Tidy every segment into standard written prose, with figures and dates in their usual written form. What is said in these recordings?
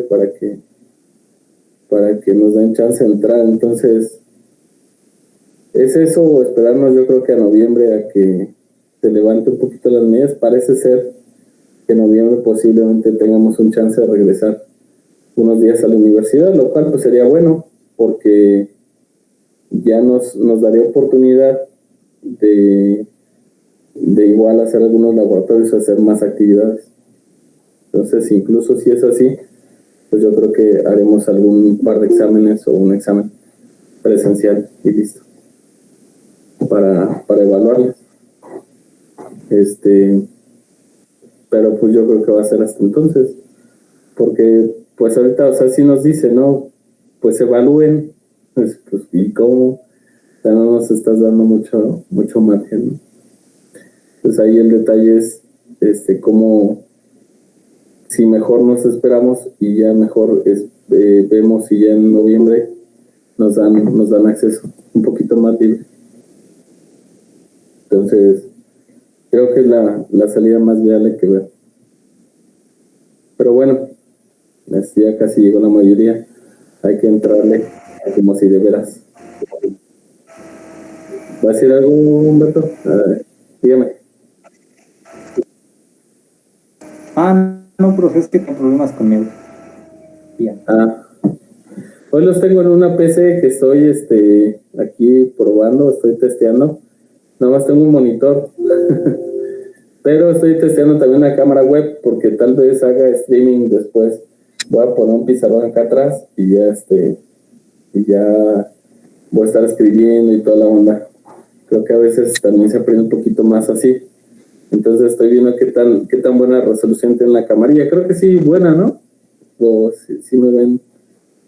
para que nos den chance de entrar. Entonces, es eso, o esperarnos yo creo que a noviembre a que se levante un poquito las medidas. Parece ser que en noviembre posiblemente tengamos un chance de regresar unos días a la universidad, lo cual pues sería bueno, porque ya nos daría oportunidad de igual hacer algunos laboratorios, hacer más actividades. Entonces, incluso si es así, pues yo creo que haremos algún par de exámenes o un examen presencial y listo para evaluarles. Pero pues yo creo que va a ser hasta entonces, porque pues ahorita, o sea, sí nos dice, ¿no? Pues evalúen, pues ¿y cómo? O sea, no nos estás dando mucho margen, ¿no? Pues ahí el detalle es cómo, si mejor nos esperamos y ya mejor vemos si ya en noviembre nos dan acceso un poquito más libre. Entonces, creo que es la salida más viable que ver. Pero bueno, ya casi llegó la mayoría. Hay que entrarle como si de veras. ¿Va a decir algo, Humberto? Dígame. No, profe, es que tengo problemas conmigo. Bien. Hoy los tengo en una PC que estoy aquí probando, estoy testeando. Nada más tengo un monitor. Pero estoy testeando también una cámara web porque tal vez haga streaming después. Voy a poner un pizarrón acá atrás y ya voy a estar escribiendo y toda la onda. Creo que a veces también se aprende un poquito más así. Entonces estoy viendo qué tan buena resolución tiene la camarilla. Creo que sí, buena, ¿no? O si me ven,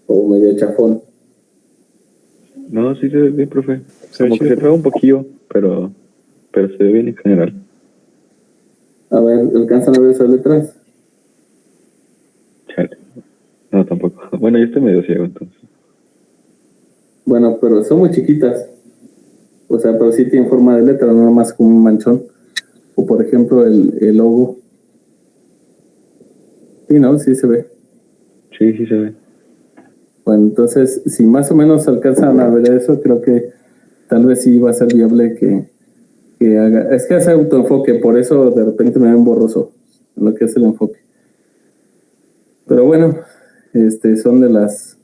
o medio chafón. No, sí se ve bien, profe. Como que se traba un poquillo, pero se ve bien en general. A ver, ¿alcanzan a ver esas letras? Chale. No, tampoco. Bueno, yo estoy medio ciego, entonces. Bueno, pero son muy chiquitas. O sea, pero sí tienen forma de letra, no nomás como un manchón. O por ejemplo, el logo. Sí, ¿no? Sí se ve. Sí, sí se ve. Bueno, entonces, si más o menos alcanzan a ver eso, creo que tal vez sí va a ser viable que haga. Es que hace autoenfoque, por eso de repente me ven borroso en lo que es el enfoque. Pero bueno, son de las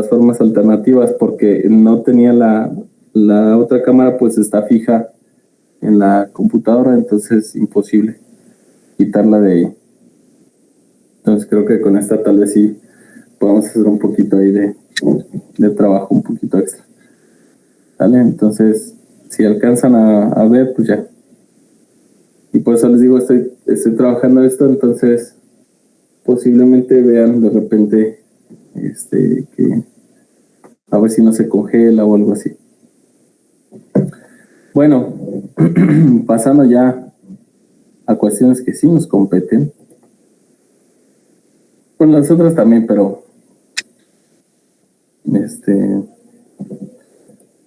formas alternativas, porque no tenía la otra cámara, pues está fija en la computadora, entonces es imposible quitarla de ahí. Entonces creo que con esta tal vez sí podemos hacer un poquito ahí de trabajo, un poquito extra. ¿Vale? Entonces, si alcanzan a ver, pues ya. Y por eso les digo, estoy trabajando esto, entonces posiblemente vean de repente que a ver si no se congela o algo así. Bueno, pasando ya a cuestiones que sí nos competen. Bueno, las otras también, pero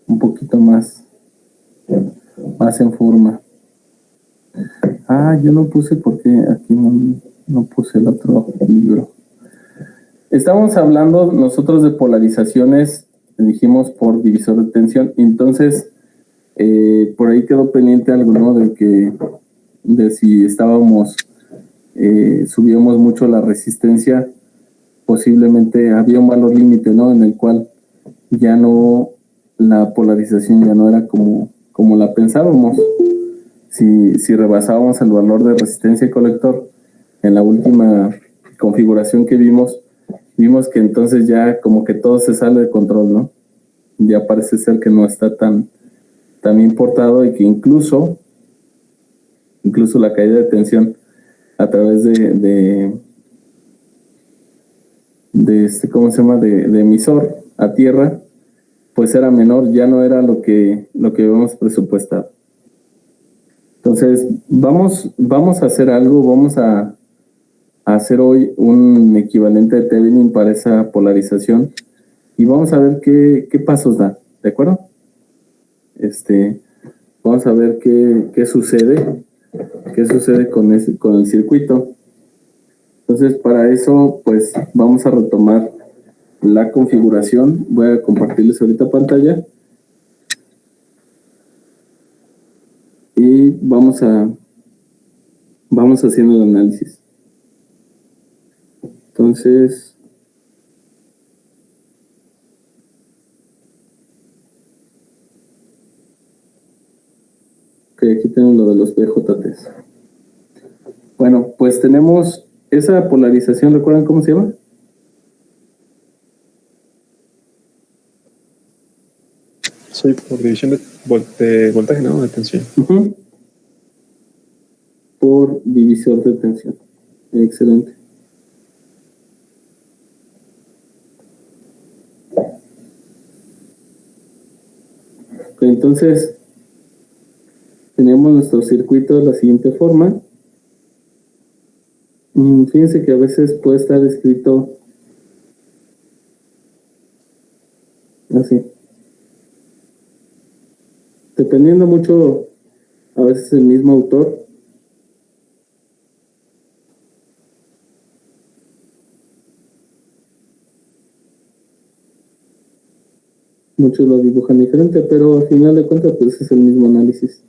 un poquito más en forma. Yo no puse porque aquí no puse el otro libro. Estamos hablando nosotros de polarizaciones, dijimos por divisor de tensión, entonces por ahí quedó pendiente algo, ¿no? De si estábamos, subíamos mucho la resistencia, posiblemente había un valor límite, ¿no? En el cual ya no, la polarización ya no era como la pensábamos. Si rebasábamos el valor de resistencia y colector en la última configuración que vimos que entonces ya como que todo se sale de control, ¿no? Ya parece ser que no está tan importado y que incluso la caída de tensión a través de ¿cómo se llama? De emisor a tierra, pues era menor, ya no era lo que habíamos presupuestado. Entonces, vamos a hacer algo, vamos a hacer hoy un equivalente de Thevenin para esa polarización y vamos a ver qué pasos da, ¿de acuerdo? Vamos a ver qué sucede con el circuito. Entonces, para eso, pues vamos a retomar la configuración. Voy a compartirles ahorita pantalla. Y vamos haciendo el análisis. Entonces, ok, aquí tenemos lo de los BJTs. Bueno, pues tenemos esa polarización, ¿recuerdan cómo se llama? Soy por división de voltaje, ¿no? De tensión. Por divisor de tensión. Excelente. Ok, entonces, tenemos nuestro circuito de la siguiente forma. Fíjense que a veces puede estar escrito así. Dependiendo mucho, a veces el mismo autor. Muchos lo dibujan diferente, pero al final de cuentas, pues es el mismo análisis.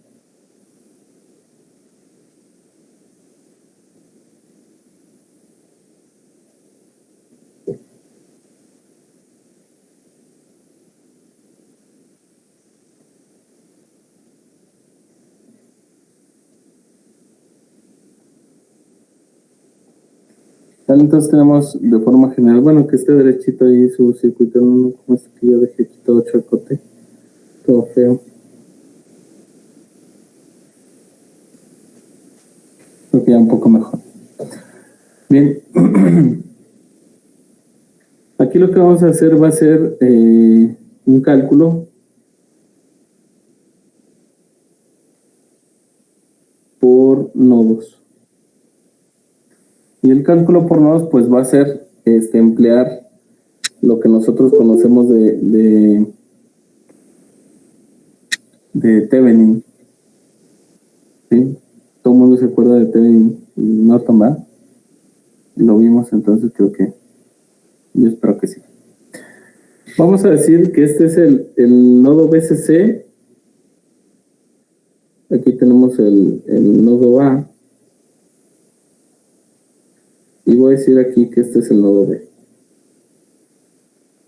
Entonces tenemos de forma general, bueno, que esté derechito ahí su circuito, no como este que yo dejé aquí todo chacote, todo feo. Creo que ya un poco mejor. Bien. Aquí lo que vamos a hacer va a ser un cálculo por nodos. Y el cálculo por nodos pues va a ser emplear lo que nosotros conocemos de Thevenin. ¿Sí? Todo el mundo se acuerda de Thevenin y Norton, ¿verdad? Lo vimos, entonces creo que yo espero que sí. Vamos a decir que este es el nodo BCC. Aquí tenemos el nodo A. Y voy a decir aquí que este es el nodo B.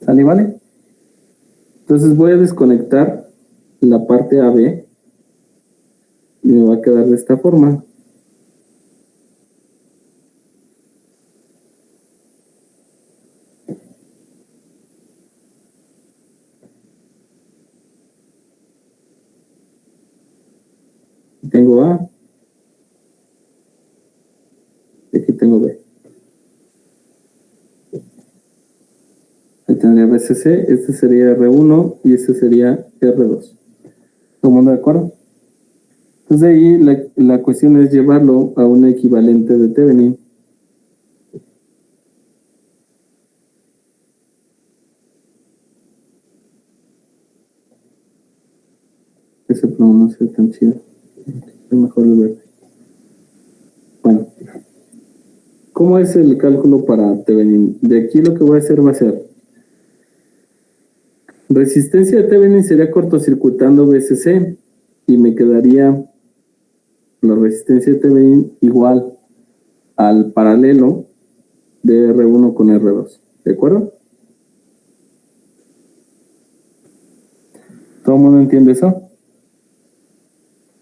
¿Sale, vale? Entonces voy a desconectar la parte AB y me va a quedar de esta forma. Tengo A. Y aquí tengo B. Ahí tendría BCC, este sería R1 y este sería R2. ¿Todo el mundo de acuerdo? Entonces ahí la cuestión es llevarlo a un equivalente de Thevenin. Ese plomo no se ve tan chido. Es mejor el verde. Bueno. ¿Cómo es el cálculo para Thevenin? De aquí lo que voy a hacer va a ser resistencia de Thevenin sería cortocircuitando BCC y me quedaría la resistencia de Thevenin igual al paralelo de R1 con R2. ¿De acuerdo? ¿Todo el mundo entiende eso?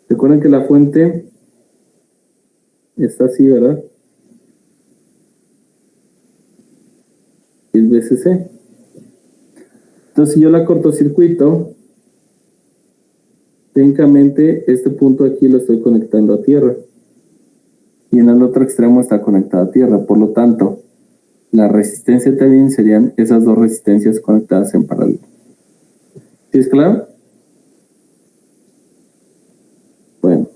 Recuerden que la fuente está así, ¿verdad? Es BCC. Entonces, si yo la cortocircuito, técnicamente este punto aquí lo estoy conectando a tierra. Y en el otro extremo está conectado a tierra. Por lo tanto, la resistencia de Thevenin serían esas dos resistencias conectadas en paralelo. ¿Sí es claro? Bueno.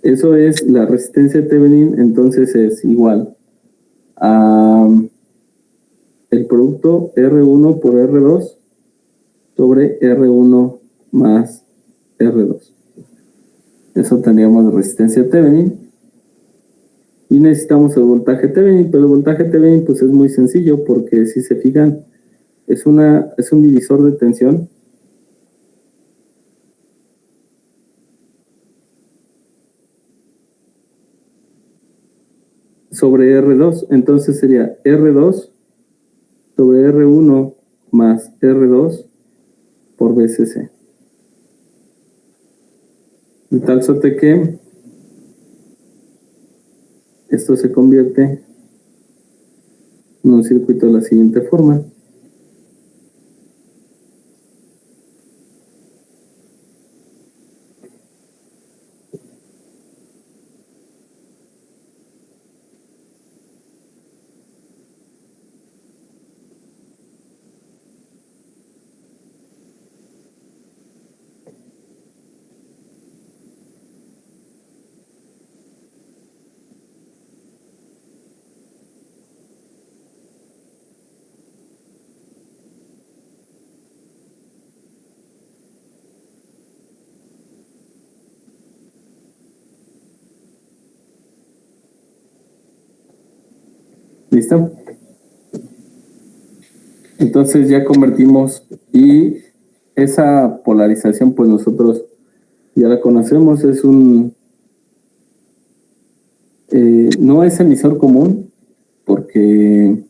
Eso es la resistencia de Thevenin, entonces es igual a el producto R1 por R2 sobre R1 más R2. Eso tendríamos resistencia Thevenin. Y necesitamos el voltaje Thevenin, pero el voltaje Thevenin pues es muy sencillo porque si se fijan, es un divisor de tensión sobre R2. Entonces sería R2 sobre R1 más R2 por VCC. De tal suerte que esto se convierte en un circuito de la siguiente forma. ¿Listo? Entonces ya convertimos y esa polarización pues nosotros ya la conocemos, es no es emisor común porque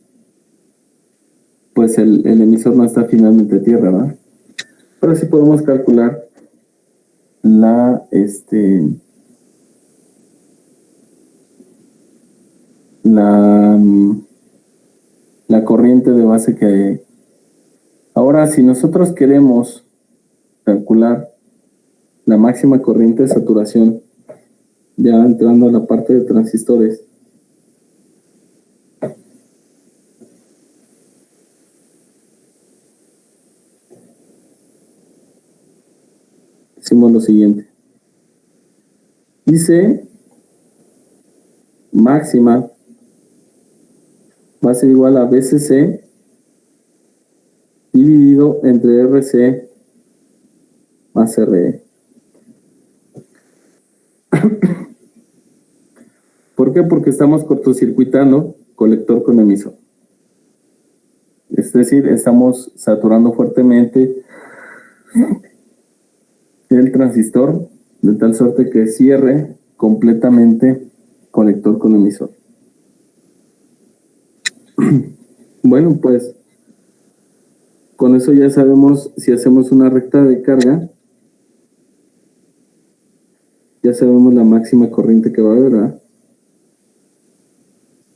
pues el emisor no está finalmente a tierra, ¿verdad? Pero sí podemos calcular la corriente de base que hay. Ahora, si nosotros queremos calcular la máxima corriente de saturación, ya entrando a la parte de transistores, hicimos lo siguiente. Dice máxima va a ser igual a VCC dividido entre RC más RE. ¿Por qué? Porque estamos cortocircuitando colector con emisor. Es decir, estamos saturando fuertemente el transistor de tal suerte que cierre completamente colector con emisor. Bueno, pues con eso ya sabemos, si hacemos una recta de carga, ya sabemos la máxima corriente que va a haber, ¿verdad?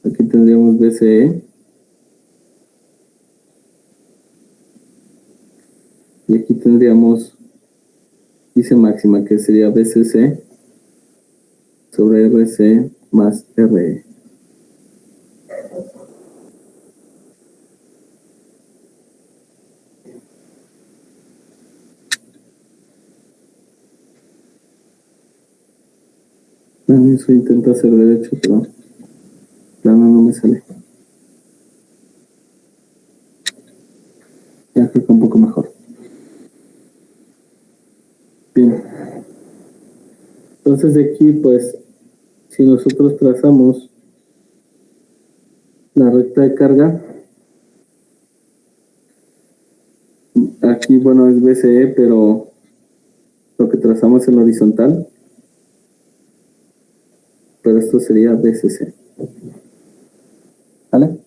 Aquí tendríamos VCE. Y aquí tendríamos, dice máxima, que sería VCC sobre RC más RE. Eso intento hacer derecho, pero plano no me sale. Ya creo que un poco mejor. Bien. Entonces de aquí, pues, si nosotros trazamos la recta de carga, aquí, bueno, es VCE, pero lo que trazamos en horizontal, pero esto sería VCC. ¿Vale?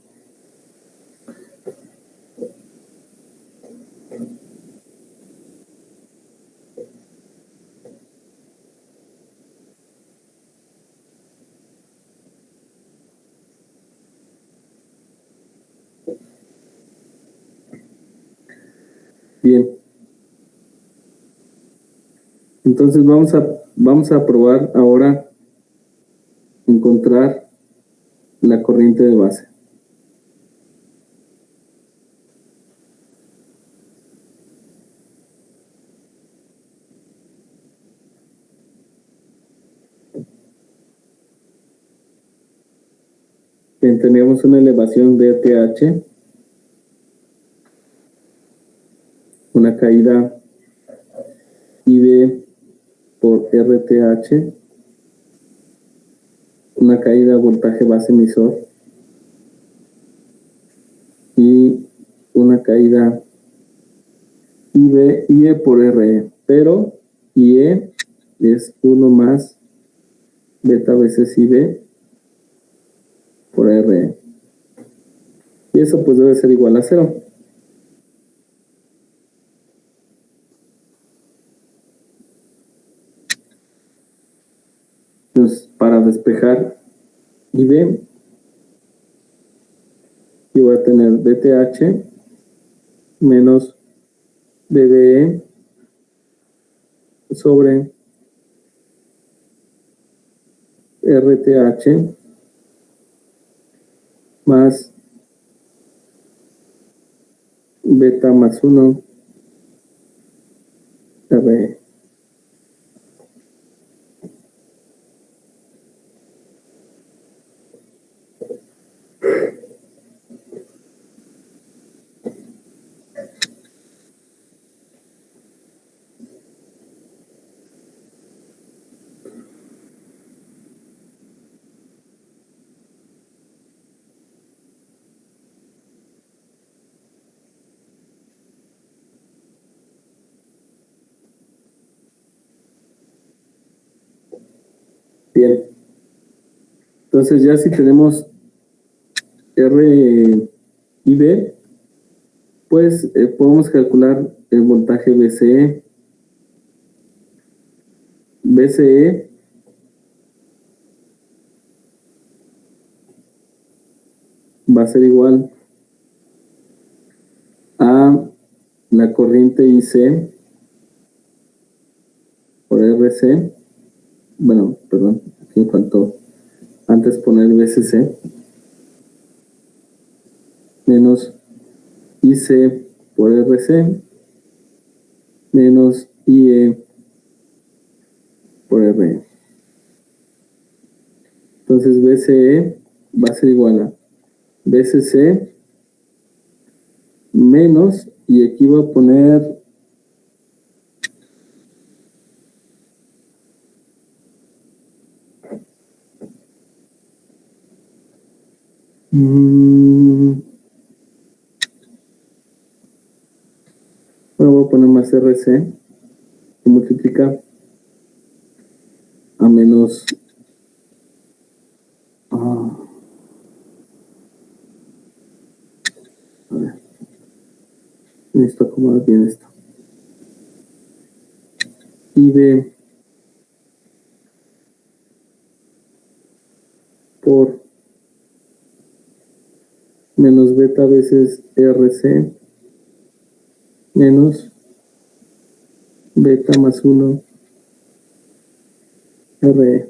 Bien. Entonces vamos a probar ahora encontrar la corriente de base. Bien, tenemos una elevación de TH, una caída IB por RTH, una caída voltaje base emisor y una caída IE por RE, pero IE es 1 más beta veces IB por RE. Y eso pues debe ser igual a 0. Entonces, para despejar IB, yo voy a tener BTH menos BDE sobre RTH más beta más 1 RE. Bien, entonces ya si tenemos R y B, pues podemos calcular el voltaje BCE. BCE va a ser igual a la corriente IC por RC. Bueno, perdón, aquí me faltó antes poner BCC menos IC por RC menos IE por RE. Entonces BCE va a ser igual a BCC menos, y aquí voy a poner bueno, voy a poner más RC que multiplica a menos a ver, necesito acomodar bien esto. IB por menos beta veces RC menos beta más 1 RE.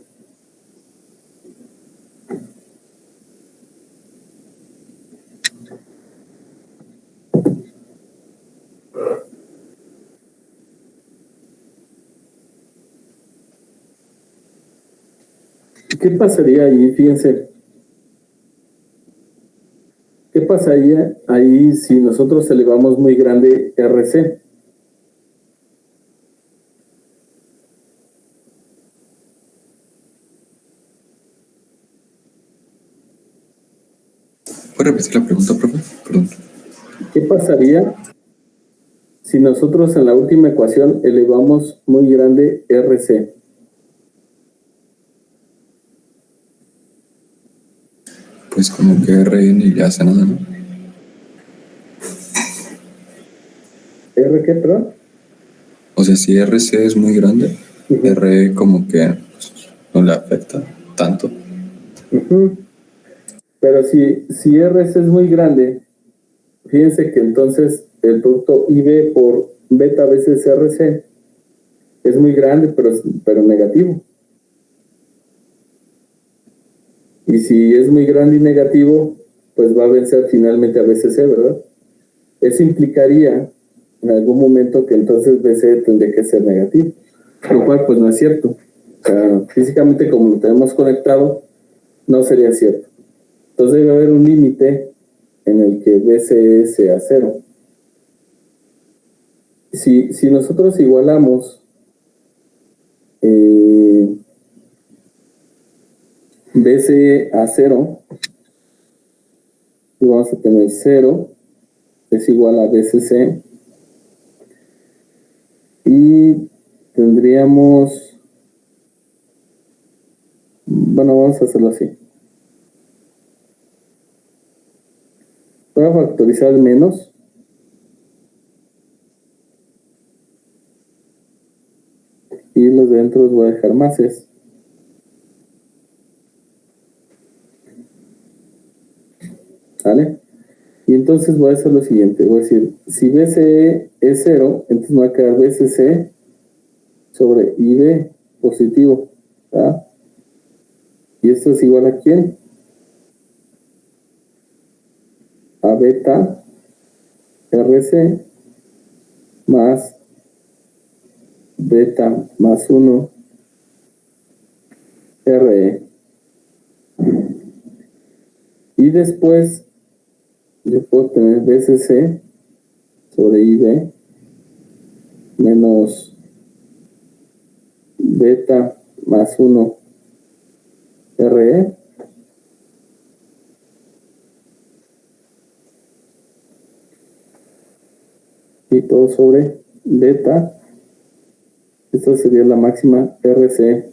¿Qué pasaría ahí? Fíjense. ¿Qué pasaría ahí si nosotros elevamos muy grande RC? ¿Puede repetir la pregunta, profe? Perdón. ¿Qué pasaría si nosotros en la última ecuación elevamos muy grande RC? Pues como que RN ya hace nada, ¿no? ¿R qué, perdón? O sea, si RC es muy grande, RE como que pues, no le afecta tanto. Pero si RC es muy grande, fíjense que entonces el producto IB por beta veces RC es muy grande, pero negativo. Y si es muy grande y negativo, pues va a vencer finalmente a BCC, ¿verdad? Eso implicaría en algún momento que entonces BCE tendría que ser negativo, lo cual pues no es cierto. O sea, físicamente como lo tenemos conectado, no sería cierto. Entonces debe haber un límite en el que BCE sea 0. si nosotros igualamos BCE a 0, y vamos a tener 0 es igual a BCC, y tendríamos, bueno, vamos a hacerlo así. Voy a factorizar el menos. Y los de dentro los voy a dejar máses. ¿Vale? Y entonces voy a hacer lo siguiente. Voy a decir, si BCE es 0, entonces me va a quedar BCC sobre IB positivo. ¿Verdad? ¿Y esto es igual a quién? A beta RC más beta más 1 RE. Y después yo puedo tener BCC sobre IB menos beta más 1 RE y todo sobre beta. Esta sería la máxima RC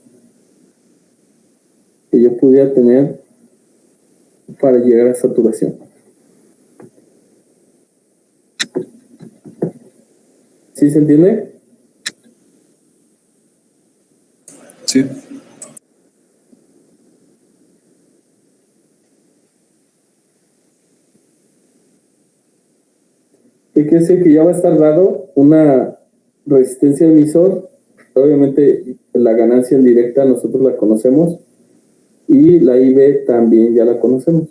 que yo pudiera tener para llegar a saturación. ¿Sí se entiende? Sí. ¿Qué quiere decir? Que ya va a estar dado una resistencia de emisor. Obviamente la ganancia en directa nosotros la conocemos y la IB también ya la conocemos.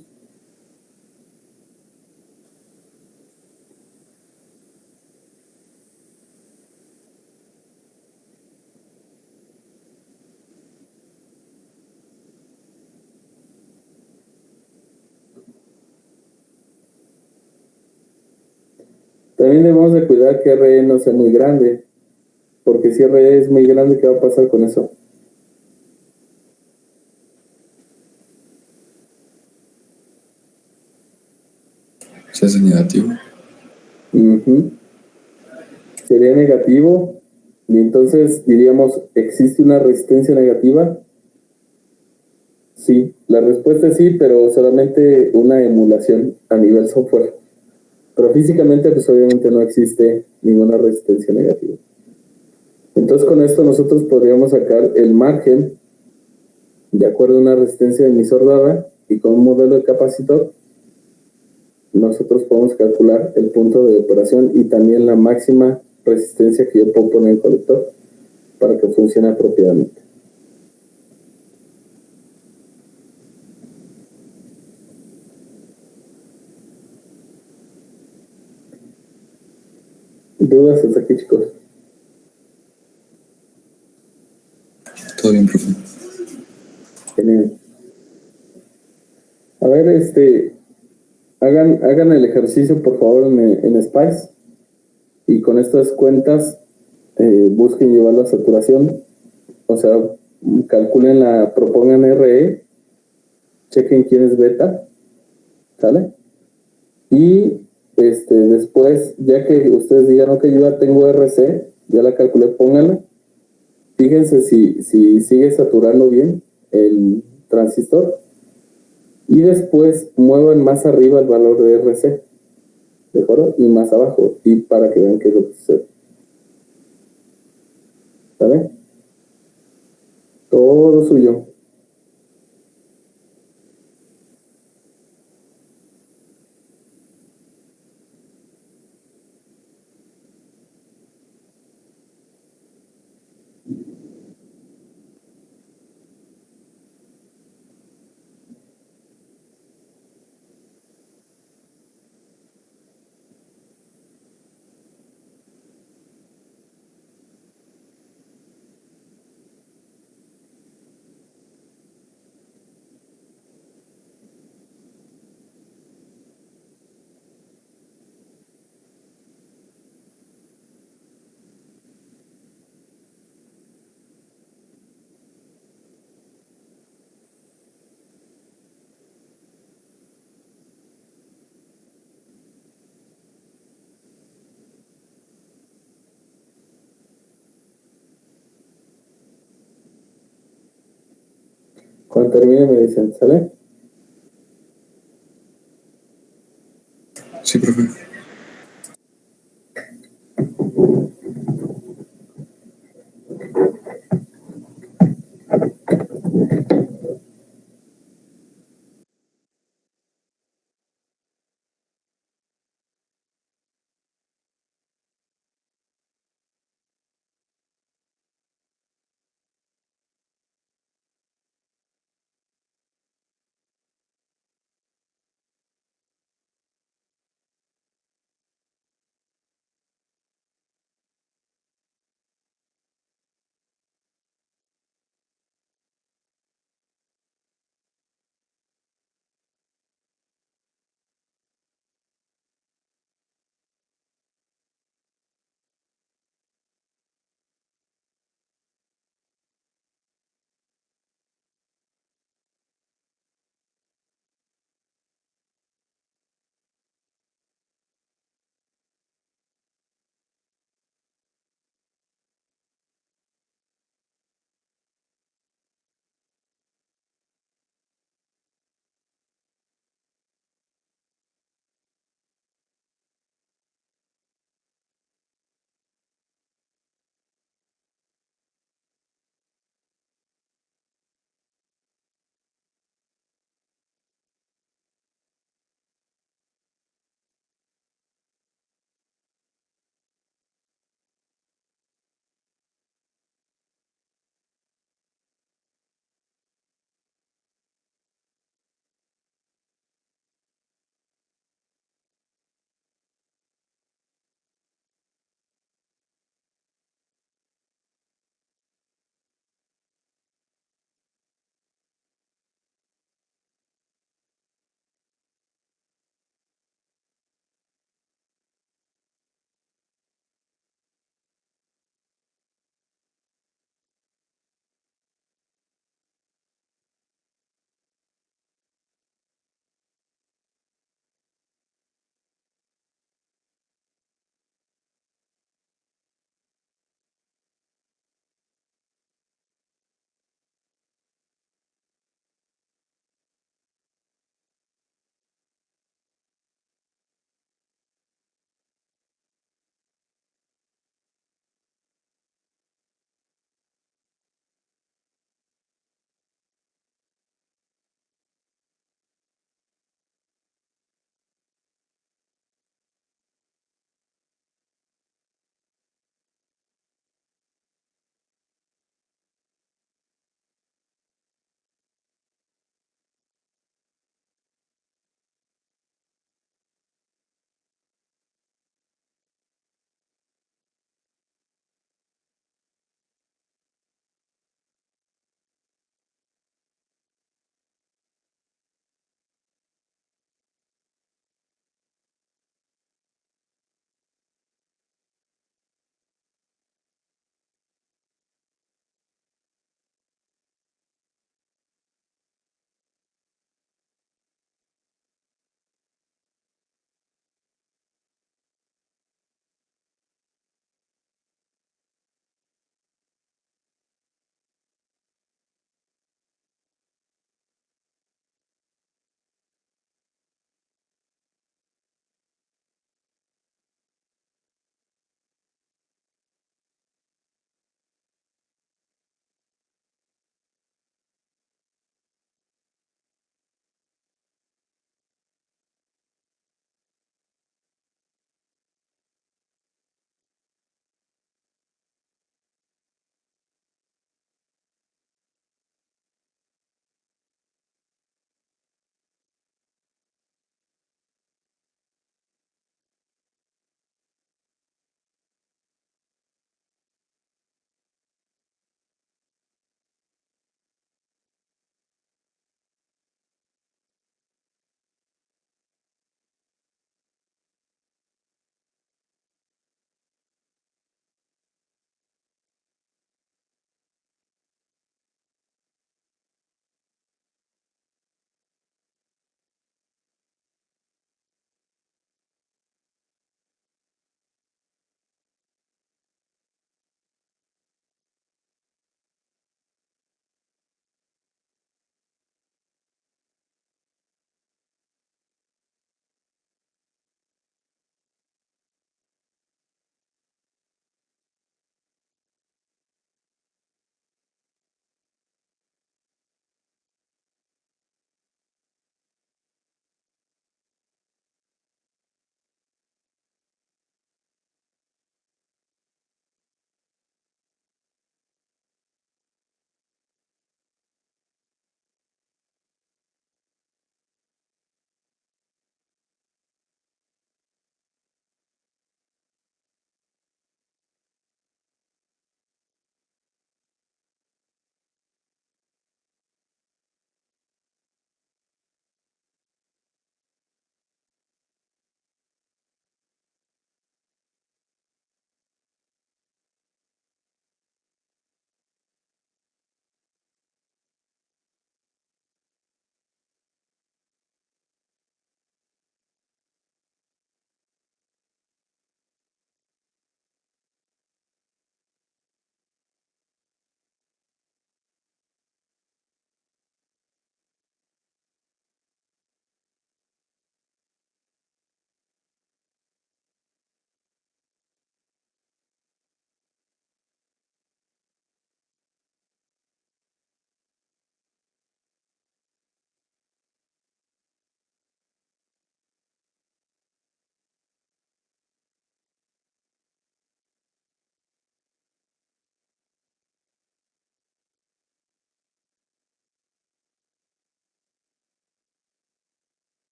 También debemos de cuidar que RE no sea muy grande, porque si RE es muy grande, ¿qué va a pasar con eso? Se hace negativo. Sería negativo, y entonces diríamos, ¿existe una resistencia negativa? Sí, la respuesta es sí, pero solamente una emulación a nivel software. Pero físicamente, pues obviamente no existe ninguna resistencia negativa. Entonces con esto nosotros podríamos sacar el margen de acuerdo a una resistencia de emisor dada, y con un modelo de capacitor nosotros podemos calcular el punto de operación y también la máxima resistencia que yo puedo poner en el colector para que funcione apropiadamente. ¿Dudas hasta aquí, chicos? Todo bien, profe. Genial. A ver, hagan el ejercicio por favor en Spice, y con estas cuentas busquen llevar la saturación, o sea, calculen propongan RE, chequen quién es beta, ¿sale? Y después, ya que ustedes digan, ok, yo ya tengo RC, ya la calculé, pónganla, fíjense si sigue saturando bien el transistor, y después muevan más arriba el valor de RC, ¿de acuerdo? Y más abajo, y para que vean qué es lo que sucede. ¿Sale? Todo suyo. Cuando termine me dicen, ¿sale? Sí, profe.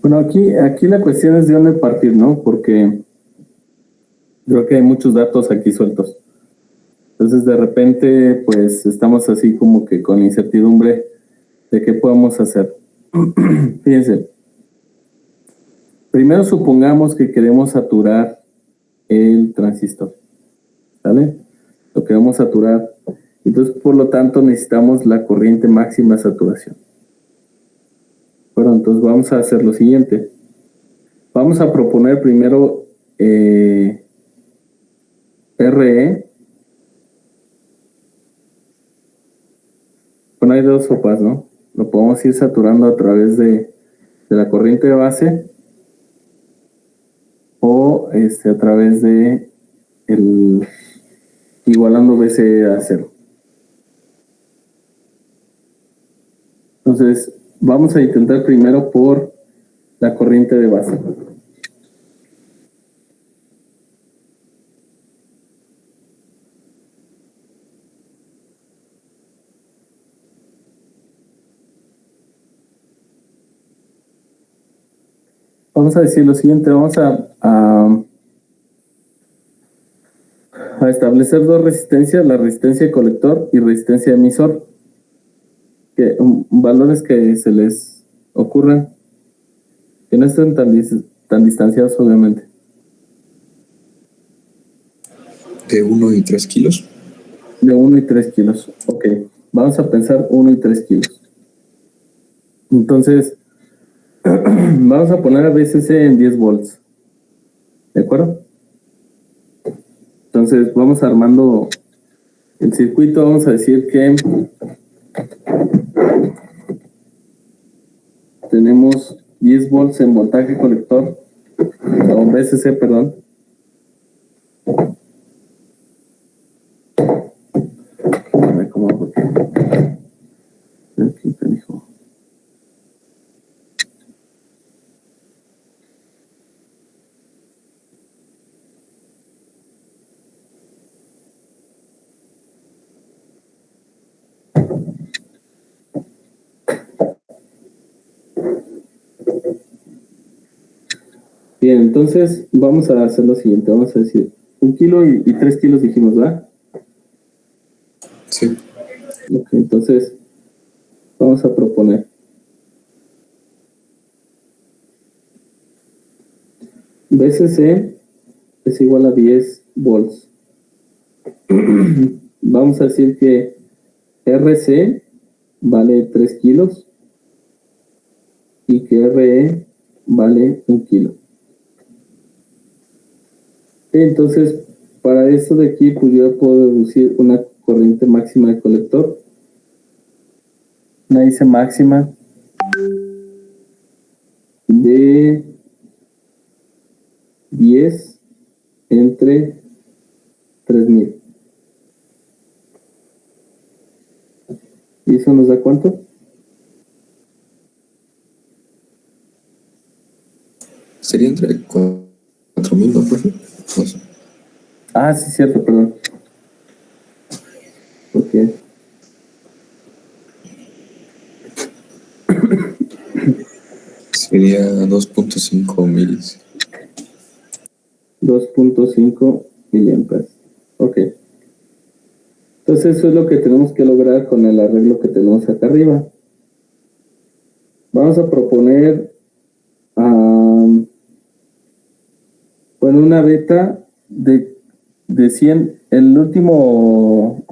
Bueno, aquí la cuestión es de dónde partir, ¿no? Porque creo que hay muchos datos aquí sueltos. Entonces, de repente, pues estamos así como que con incertidumbre de qué podemos hacer. Fíjense, primero supongamos que queremos saturar el transistor, ¿vale? Lo queremos saturar. Entonces, por lo tanto, necesitamos la corriente máxima de saturación. Bueno, entonces vamos a hacer lo siguiente. Vamos a proponer primero RE. Bueno, hay dos sopas, ¿no? Lo podemos ir saturando a través de la corriente de base o a través de igualando BC a 0. Entonces, vamos a intentar primero por la corriente de base. Vamos a decir lo siguiente, vamos a establecer dos resistencias, la resistencia de colector y resistencia de emisor, valores que se les ocurran, que no estén tan distanciados, obviamente. ¿De 1 y 3 kilos? De 1 y 3 kilos, ok. Vamos a pensar 1 y 3 kilos. Entonces, vamos a poner a VCC en 10 volts. ¿De acuerdo? Entonces, vamos armando el circuito. Vamos a decir que tenemos 10 volts en voltaje colector, o VCC, perdón. Me acomodo porque aquí te dijo. Bien, entonces vamos a hacer lo siguiente, vamos a decir 1 kilo y 3 kilos dijimos, ¿verdad? Sí. Ok, entonces vamos a proponer VCC es igual a 10 volts. Vamos a decir que RC vale 3 kilos y que RE vale 1 kilo. Entonces, para esto de aquí, pues yo puedo deducir una corriente máxima de colector. Una dice máxima de 10 entre 3000. ¿Y eso nos da cuánto? Sería entre 4000, ¿no, profe? No sé. Ah, sí, cierto, perdón. Ok. Sería 2.5 milis. 2.5 miliamperes. Ok. Entonces eso es lo que tenemos que lograr con el arreglo que tenemos acá arriba. Vamos a proponer bueno, una beta de de 100, el último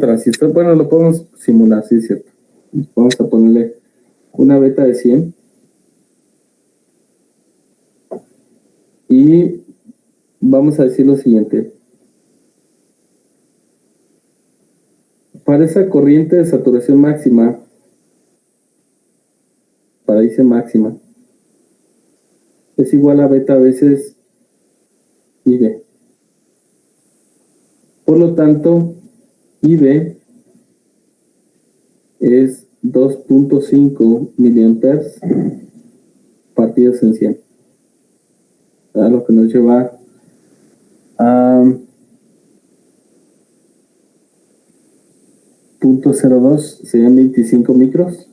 transistor, bueno, lo podemos simular, sí es cierto. Vamos a ponerle una beta de 100 y vamos a decir lo siguiente. Para esa corriente de saturación máxima, para IC máxima, es igual a beta veces IB. Por lo tanto, IB es 2.5 miliamperes partidos en 100. Lo que nos lleva a 0.02, serían 25 micros.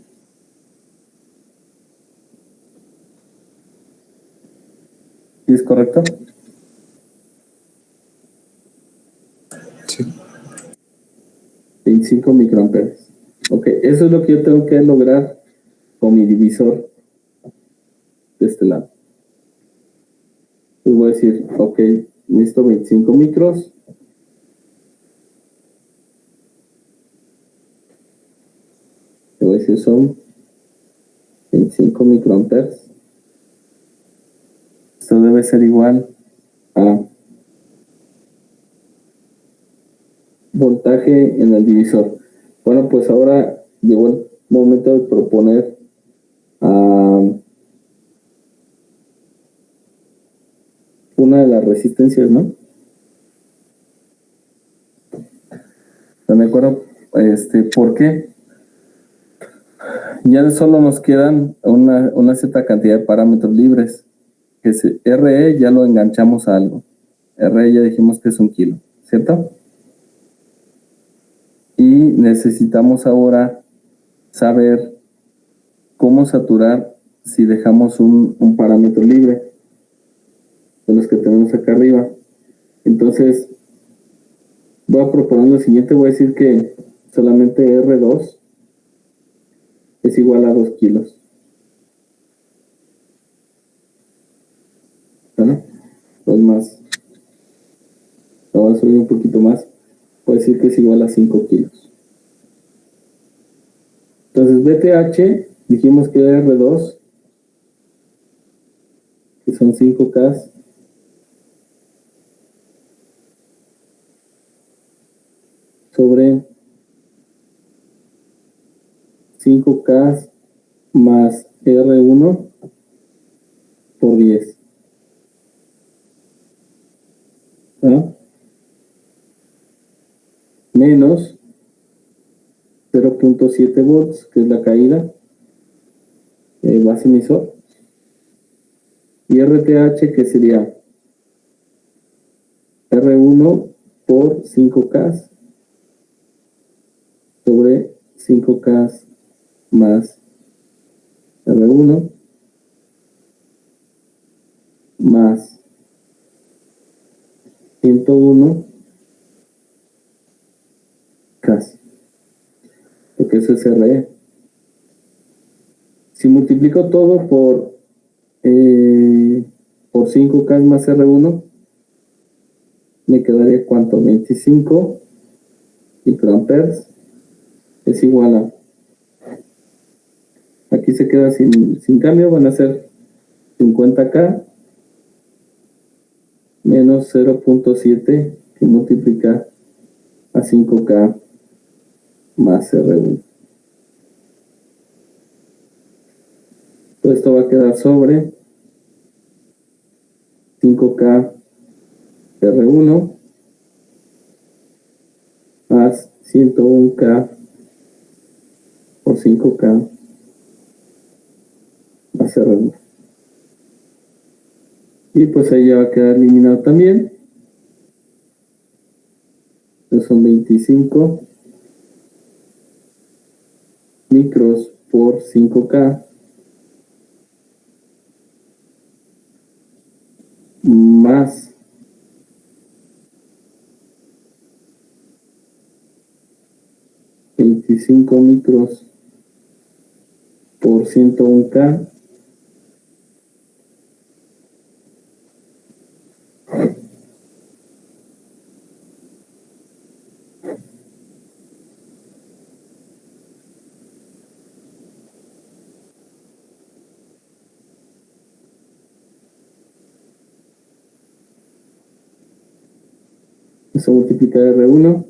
¿Sí es correcto? Sí. 25 microamperes. Ok, eso es lo que yo tengo que lograr con mi divisor de este lado. Les voy a decir, ok, necesito 25 micros. Le voy a decir son 25 microamperes. Esto debe ser igual a voltaje en el divisor. Bueno, pues ahora llegó el momento de proponer una de las resistencias, ¿no? ¿Están de acuerdo? ¿Por qué? Ya solo nos quedan una cierta cantidad de parámetros libres. Que es RE, ya lo enganchamos a algo. RE ya dijimos que es 1 kilo, ¿cierto? Y necesitamos ahora saber cómo saturar si dejamos un parámetro libre de los que tenemos acá arriba. Entonces, voy a proponer lo siguiente. Voy a decir que solamente R2 es igual a 2 kilos. ¿Vale? Pues más. Ahora subir un poquito más. Voy a decir que es igual a 5 kilos. Entonces, BTH, dijimos que era R2, que son 5K, sobre 5K más R1 por 10. ¿Ah? Menos 0.7 volts, que es la caída, base emisor, y RTH, que sería R1 por 5K sobre 5K más R1 más 101 K, porque eso es RE. Si multiplico todo por 5K más R1, me quedaría ¿cuánto? 25 microamperes es igual a, aquí se queda sin cambio, van a ser 50K menos 0.7 que multiplica a 5K más R1. Todo esto va a quedar sobre 5K R1 más 101K por 5K más R1. Y pues ahí ya va a quedar eliminado también. Entonces son 25 micros por 5K más 25 micros por 101K Eso multiplica R1.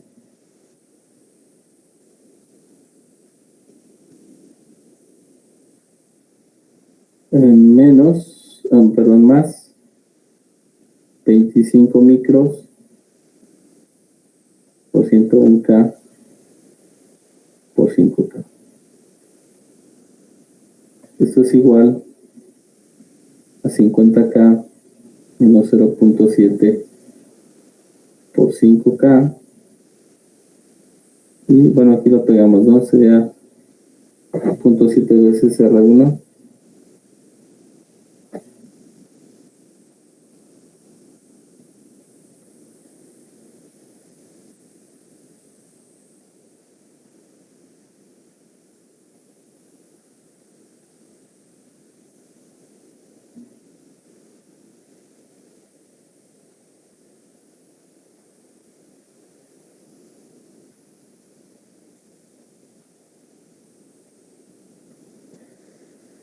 Menos, perdón, más 25 micros por 101K por 5K. Esto es igual a 50K menos 0.7 por 5K. Y bueno, aquí lo pegamos, ¿no? Sería 0.7 veces R1.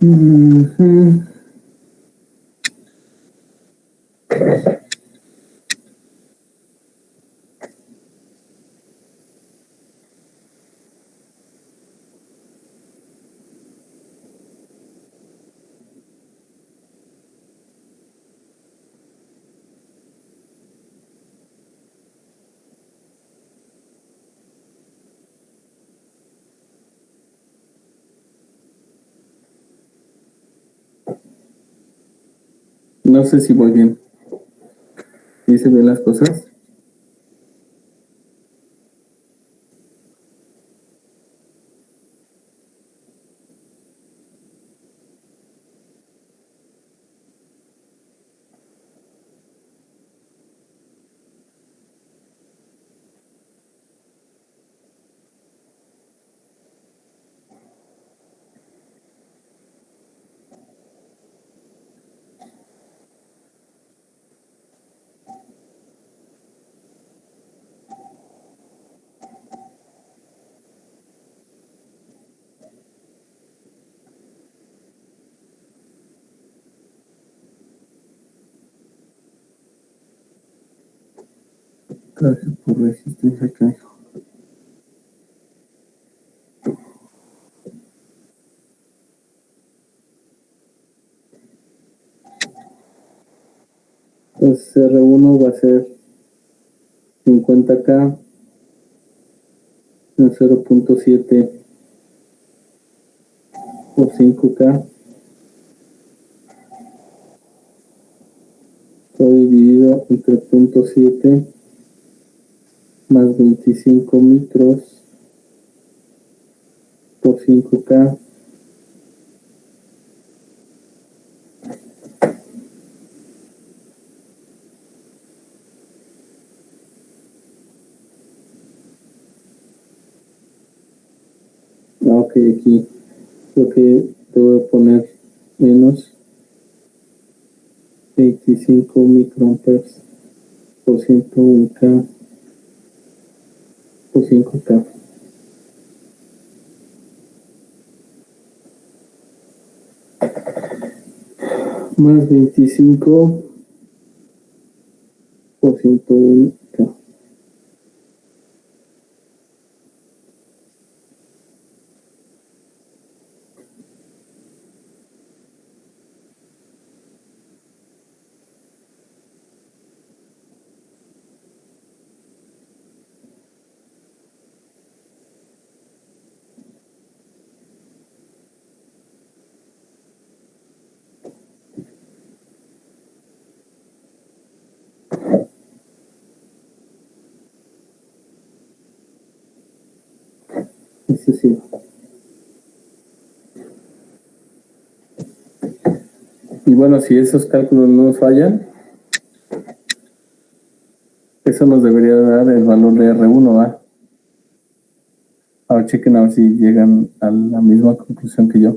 Ujú. No sé si voy bien. ¿Sí se ven las cosas? Traje por resistencia acá. Entonces R1 va a ser 50K en 0.7 por 5K, todo dividido entre 0.7 más 25 micros por 5K. Ok, aquí lo que debo poner menos 25 microamperes por 101K por 5K. Más 25 por 101K. Ese sí. Y bueno, si esos cálculos no nos fallan, eso nos debería dar el valor de R1, ¿va? Ahora chequen a ver si llegan a la misma conclusión que yo.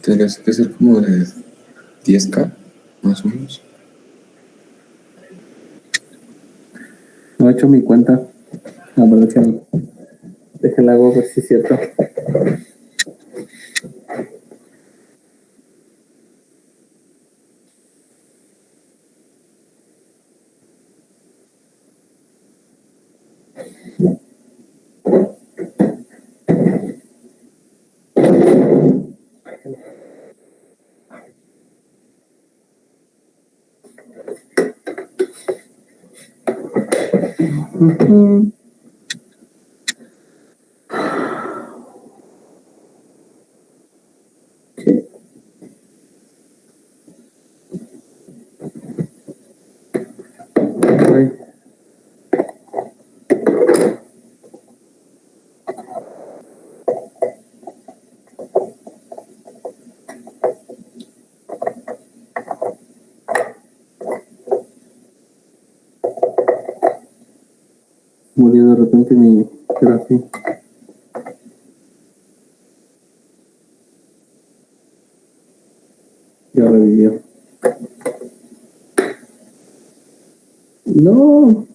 tendría que ser como de 10K, más o menos. No he hecho mi cuenta. A ver, déjenla hago a ver si es cierto. Ujú. Sí. Ay. Murió de repente mi terapia. Ya revivió. No.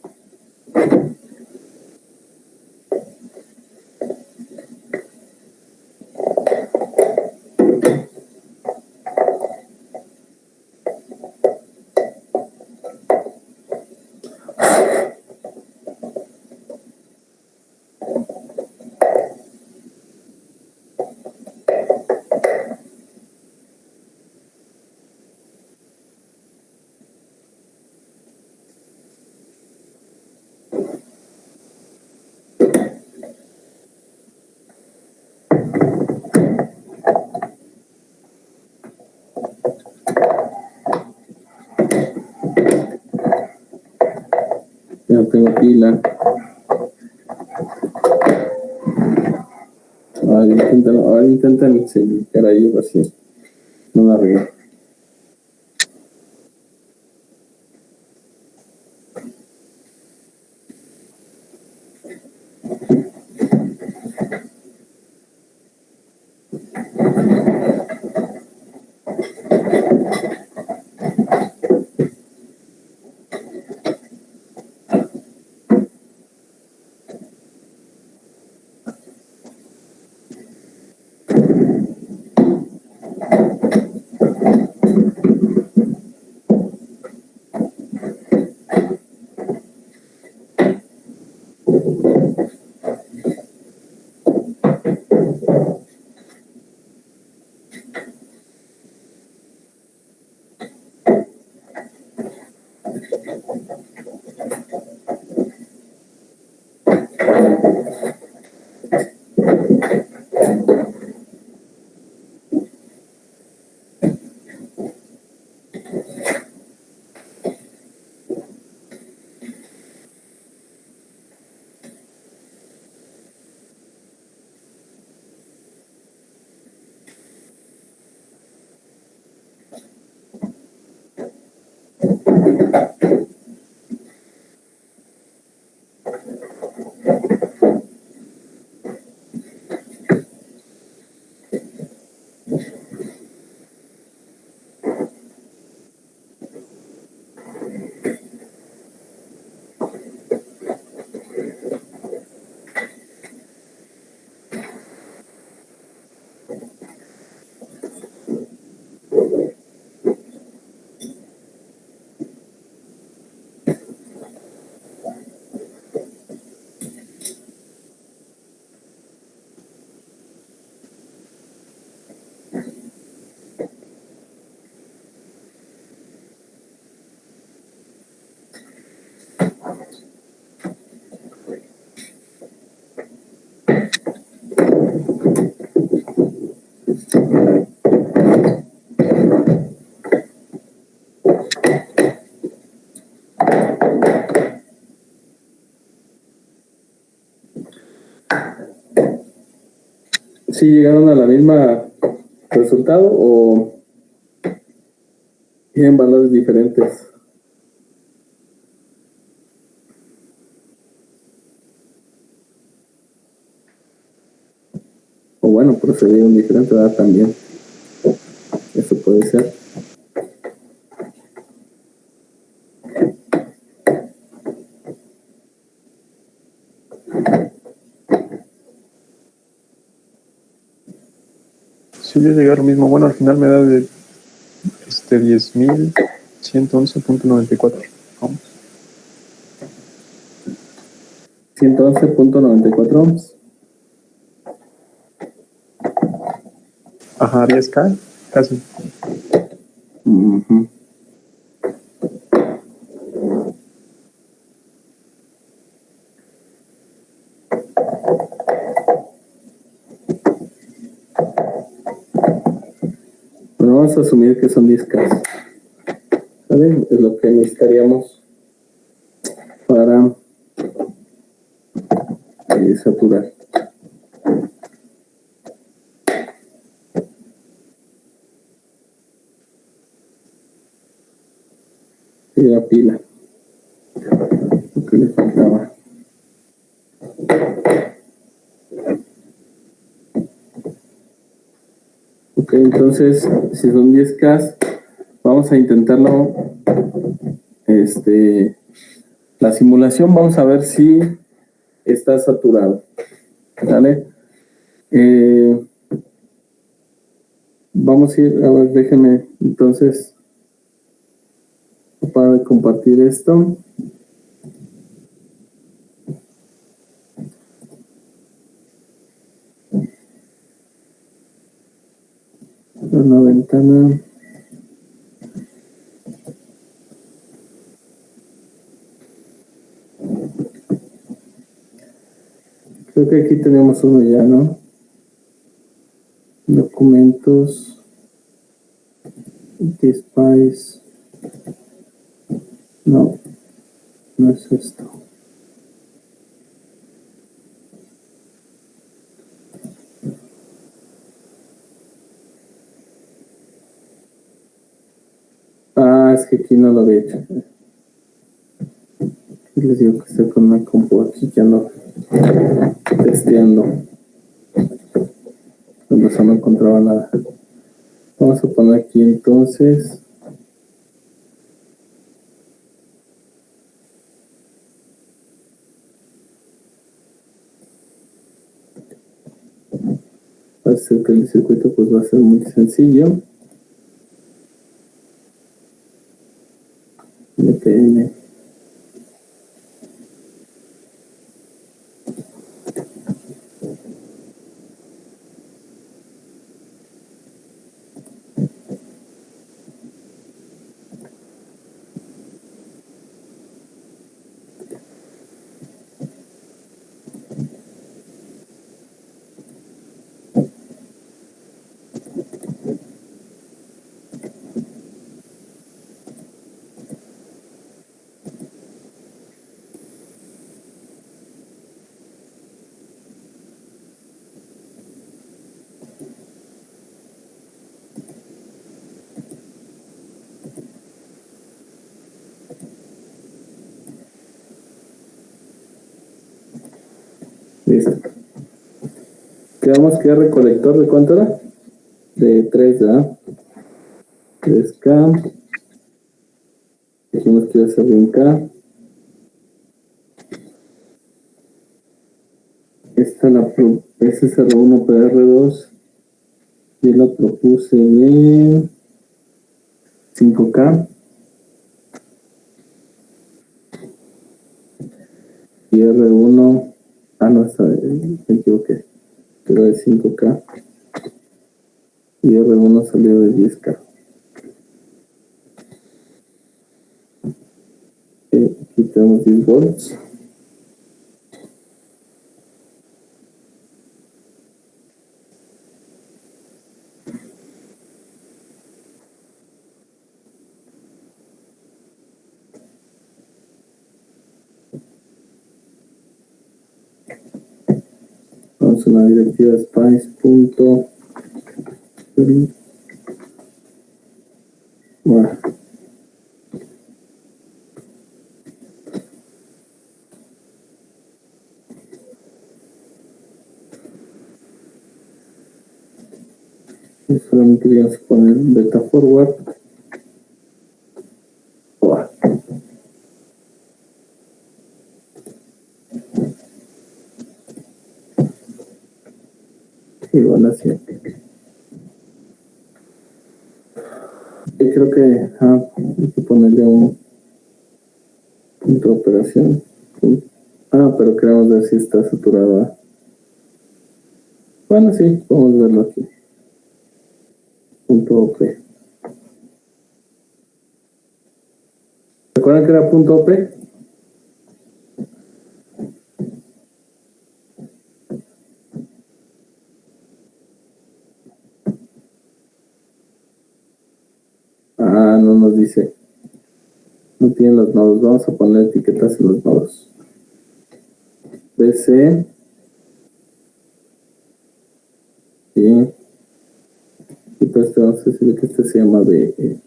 Ya no tengo pila. Ahora intentan seguir ahí así. No la regué. ¿Sí llegaron a la misma resultado o tienen valores diferentes? O bueno, procedieron diferente, ¿verdad? También. puede ser. Sí, ya llegué a lo mismo. Bueno, al final me da de 10.111.94. Vamos. 111.94 ohms. Ajá, 10K, casi. Ujú. Bueno, vamos a asumir que son 10K. ¿Vale? Es lo que necesitaríamos para saturar. Y la pila. Lo que le faltaba. Ok, entonces, si son 10K, vamos a intentarlo. La simulación, vamos a ver si está saturado. ¿Vale? Vamos a ir, a ver, déjenme entonces para compartir esto. Una ventana. Creo que aquí tenemos uno ya, ¿no? Documentos. Spice. No, no es esto. Ah, es que aquí no lo había hecho. Les digo que estoy con una compu aquí que ando testeando. Cuando no encontraba nada. Vamos a poner aquí entonces. Parece que el circuito pues va a ser muy sencillo. NPN. Listo. Quedamos que recolector de cuánto era? De 3, ¿verdad? 3K. Dijimos que iba a ser un K. Ese es R1 PR2. Y lo propuse de 5K. Y R1. Ah, no, me equivoqué. Pero de 5K. Y R1 salió de 10K. Aquí tenemos 10 volts. Vamos a la directiva spice. Bueno. Y solamente vamos a poner beta forward. Buah. Igual así. Y creo que hay que ponerle un punto de operación. Pero queremos ver si está saturada. Bueno, sí, vamos a verlo aquí. Punto OP. ¿Recuerdan que era punto OP? No nos dice. No tiene los nodos. Vamos a poner etiquetas en los nodos. BC. Y entonces vamos a decir que este se llama BE.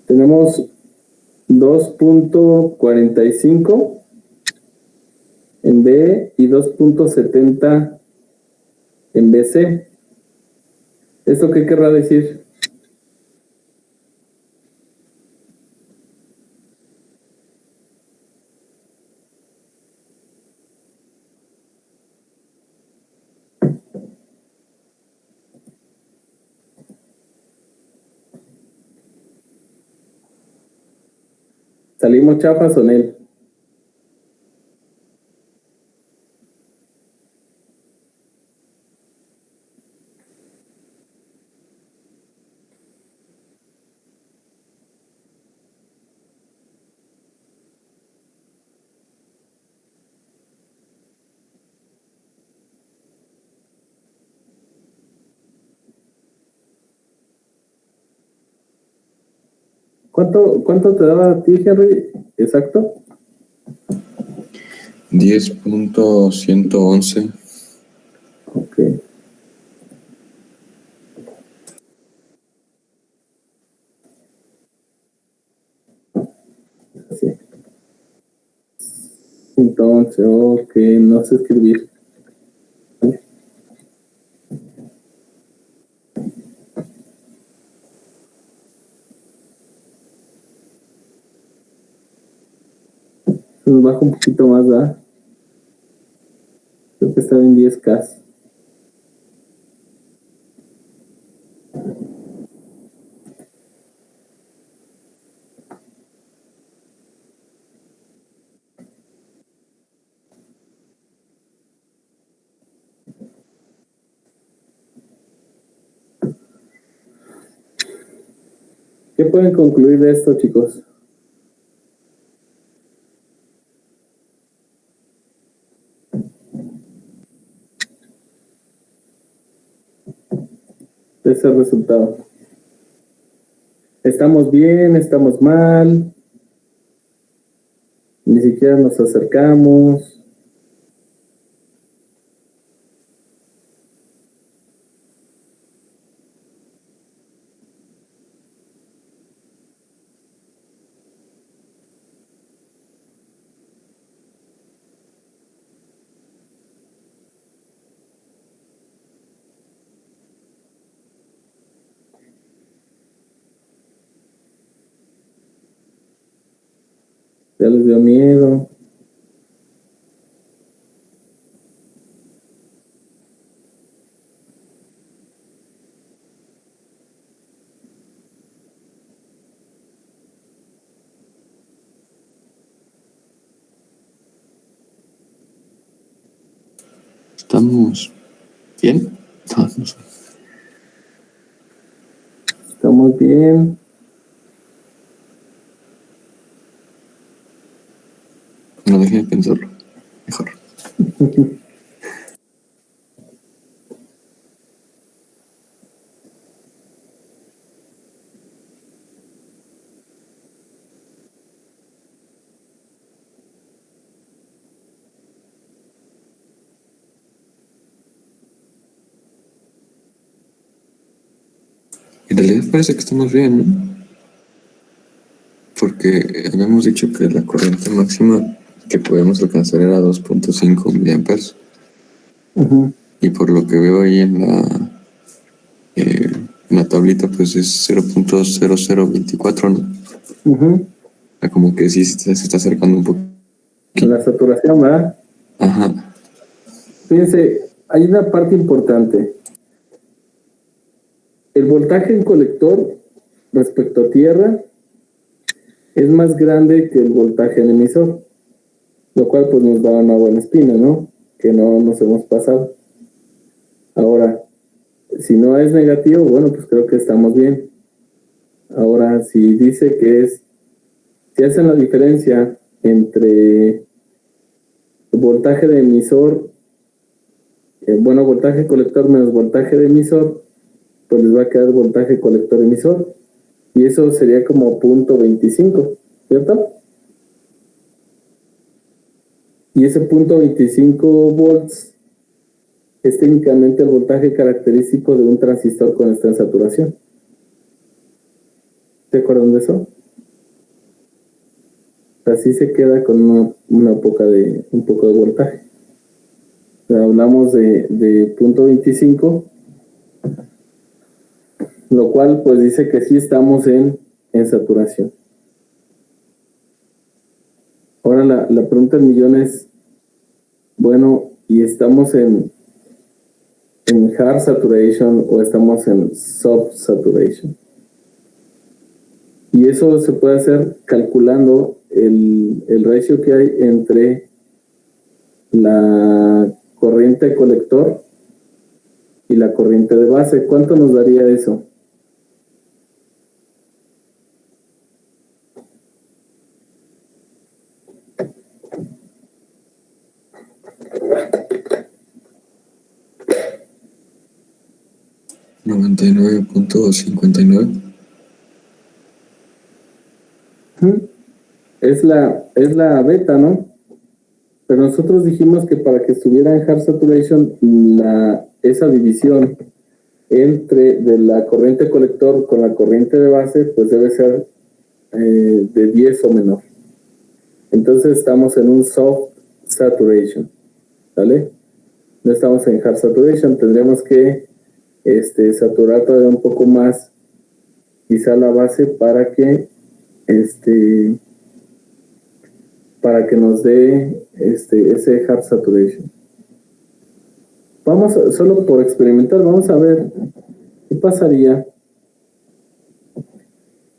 Tenemos 2.45 en B y 2.70 en BC. ¿Esto qué querrá decir? ¿Salimos chafas o no? ¿Cuánto te daba a ti, Henry? Exacto. 10.111. Ok. Así. Entonces, ok, no sé escribir. Vale. Nos baja un poquito más, ¿verdad? Creo que estaba en 10K. ¿Qué pueden concluir de esto, chicos? De ese resultado. ¿Estamos bien? ¿Estamos mal? Ni siquiera nos acercamos. Ya les dio miedo. ¿Estamos bien? No sé. Estamos bien. No deje de pensarlo. Mejor. En realidad parece que estamos bien, ¿no? Porque habíamos dicho que la corriente máxima que podíamos alcanzar era 2.5 miliamperes. Ujú. Y por lo que veo ahí en la tablita, pues es 0.0024, ¿no? Ujú. Como que sí se está acercando un poco. La saturación, ¿verdad? Ajá. Fíjense, hay una parte importante. El voltaje en colector respecto a tierra es más grande que el voltaje en emisor, lo cual pues nos da una buena espina, ¿no? Que no nos hemos pasado. Ahora, si no es negativo, bueno, pues creo que estamos bien. Ahora, si dice si hacen la diferencia entre voltaje de emisor, voltaje colector menos voltaje de emisor, pues les va a quedar voltaje colector emisor. Y eso sería como 0.25, ¿cierto? Y ese 0.25 volts es técnicamente el voltaje característico de un transistor cuando está en saturación. ¿Se acuerdan de eso? Así se queda con un poco de voltaje. Hablamos de 0.25, lo cual pues dice que sí estamos en saturación. Ahora la pregunta del millón es, bueno, ¿y estamos en hard saturation o estamos en soft saturation? Y eso se puede hacer calculando el ratio que hay entre la corriente colector y la corriente de base. ¿Cuánto nos daría eso? $99.59. Es la beta, ¿no? Pero nosotros dijimos que para que estuviera en hard saturation, esa división de la corriente colector con la corriente de base, pues debe ser de 10 o menor. Entonces estamos en un soft saturation, ¿vale? No estamos en hard saturation, tendríamos que saturar todavía un poco más quizá la base para que nos dé ese hard saturation. Solo por experimentar, vamos a ver qué pasaría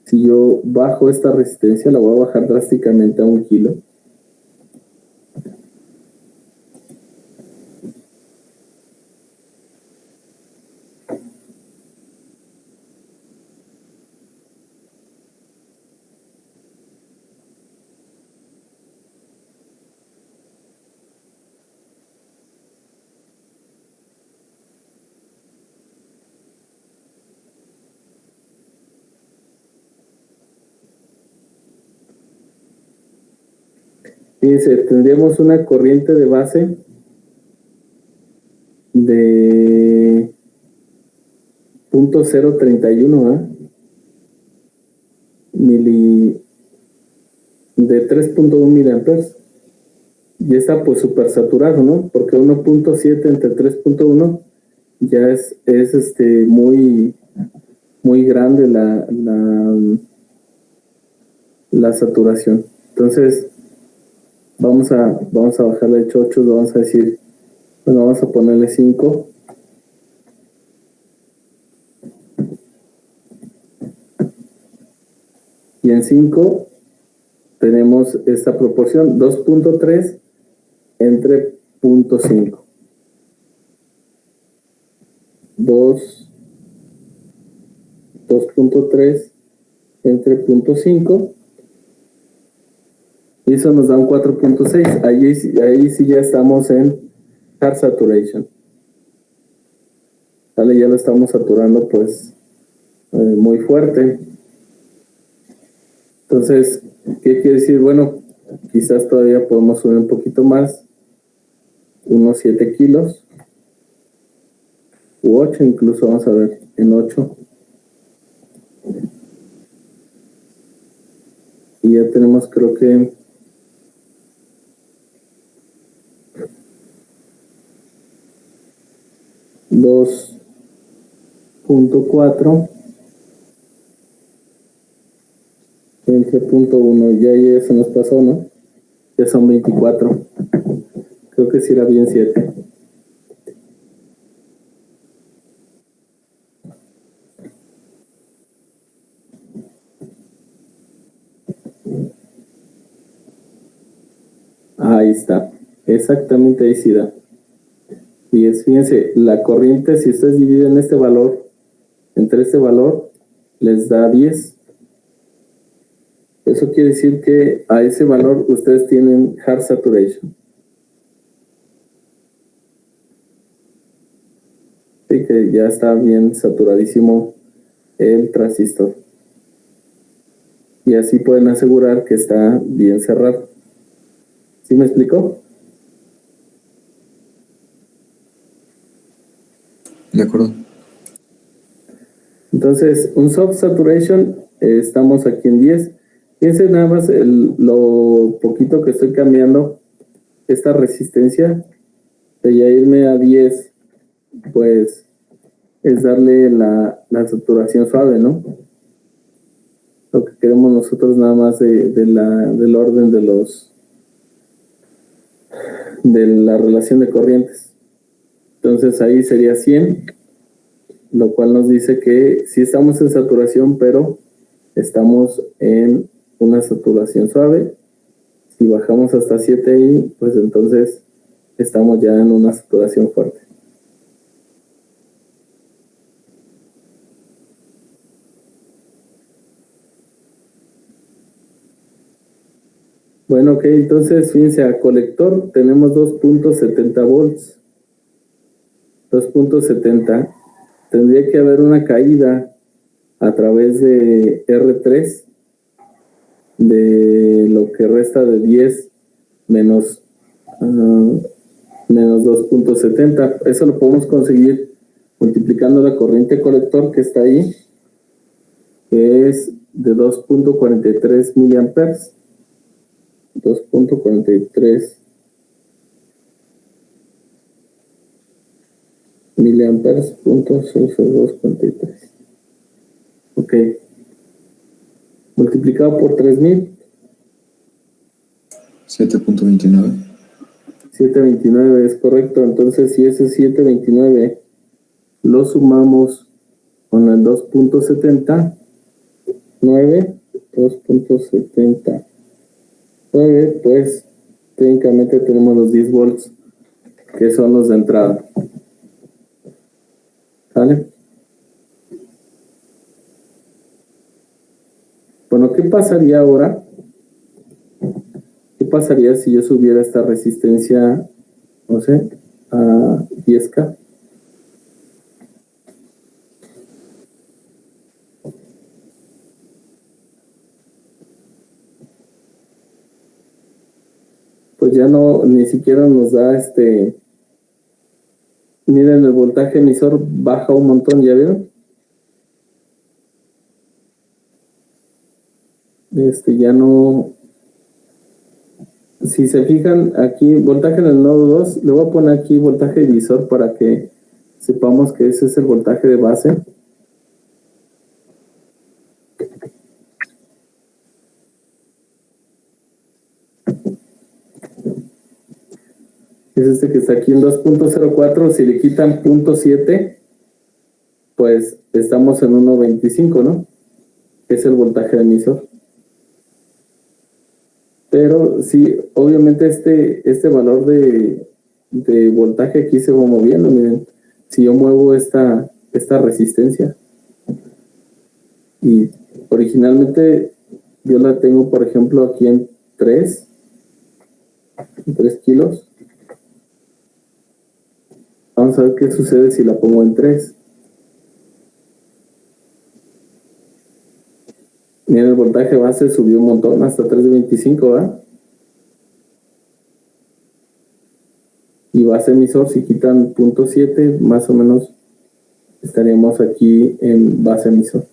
si yo bajo esta resistencia. La voy a bajar drásticamente a 1 kilo. Fíjense, tendríamos una corriente de base de 0.031 de 3.1 miliamperes. Y está pues súper saturado, ¿no? Porque 1.7 entre 3.1 ya es muy, muy grande la saturación. Entonces, vamos a bajarle de 8, vamos a decir, bueno, vamos a ponerle 5. Y en 5 tenemos esta proporción, 2.3 entre 0.5. 2.3 entre 0.5. Y eso nos da un 4.6. Ahí sí ya estamos en hard saturation. ¿Vale? Ya lo estamos saturando pues muy fuerte. Entonces, ¿qué quiere decir? Bueno, quizás todavía podemos subir un poquito más, unos 7 kilos, u 8 incluso, vamos a ver, en 8. tenemos creo que $2.4 entre .1, ya se nos pasó, ¿no? Ya son 24. Creo que sí era bien 7. Ahí está. Exactamente ahí sí da. Y fíjense, la corriente, si ustedes dividen este valor entre este valor, les da 10. Eso quiere decir que a ese valor ustedes tienen hard saturation. Sí, que ya está bien saturadísimo el transistor. Y así pueden asegurar que está bien cerrado. ¿Sí me explicó? De acuerdo. Entonces, un soft saturation, estamos aquí en 10. Fíjense nada más lo poquito que estoy cambiando, esta resistencia, de ya irme a 10, pues es darle la saturación suave, ¿no? Lo que queremos nosotros nada más del orden de la relación de corrientes. Entonces ahí sería 100, lo cual nos dice que sí estamos en saturación, pero estamos en una saturación suave. Si bajamos hasta 7i, pues entonces estamos ya en una saturación fuerte. Bueno, ok, entonces fíjense, a colector tenemos 2.70 volts. 2.70. Tendría que haber una caída a través de R3 de lo que resta de 10 menos 2.70. Eso lo podemos conseguir multiplicando la corriente colector que está ahí, que es de 2.43 miliamperes. 2.43 miliamperes, punto 00243. Ok. Multiplicado por 3000. 7.29. 729 es correcto. Entonces, si ese 729 lo sumamos con el 2.79, 2.79, pues técnicamente tenemos los 10 volts, que son los de entrada. ¿Vale? Bueno, ¿qué pasaría ahora? ¿Qué pasaría si yo subiera esta resistencia, no sé, a 10K? Pues ya no, ni siquiera nos da miren, el voltaje emisor baja un montón, ¿ya vieron? Ya no. Si se fijan aquí, voltaje en el nodo 2, le voy a poner aquí voltaje divisor para que sepamos que ese es el voltaje de base. Es este que está aquí en 2.04, si le quitan 0.7, pues estamos en 1.25, ¿no? Es el voltaje de emisor. Pero sí, obviamente este valor de voltaje aquí se va moviendo, miren. Si yo muevo esta resistencia, y originalmente yo la tengo, por ejemplo, aquí en 3 kilos. Vamos a ver qué sucede si la pongo en 3. Miren, el voltaje base subió un montón, hasta 3.25, ¿verdad? Y base emisor, si quitan 0.7, más o menos estaríamos aquí en base emisor.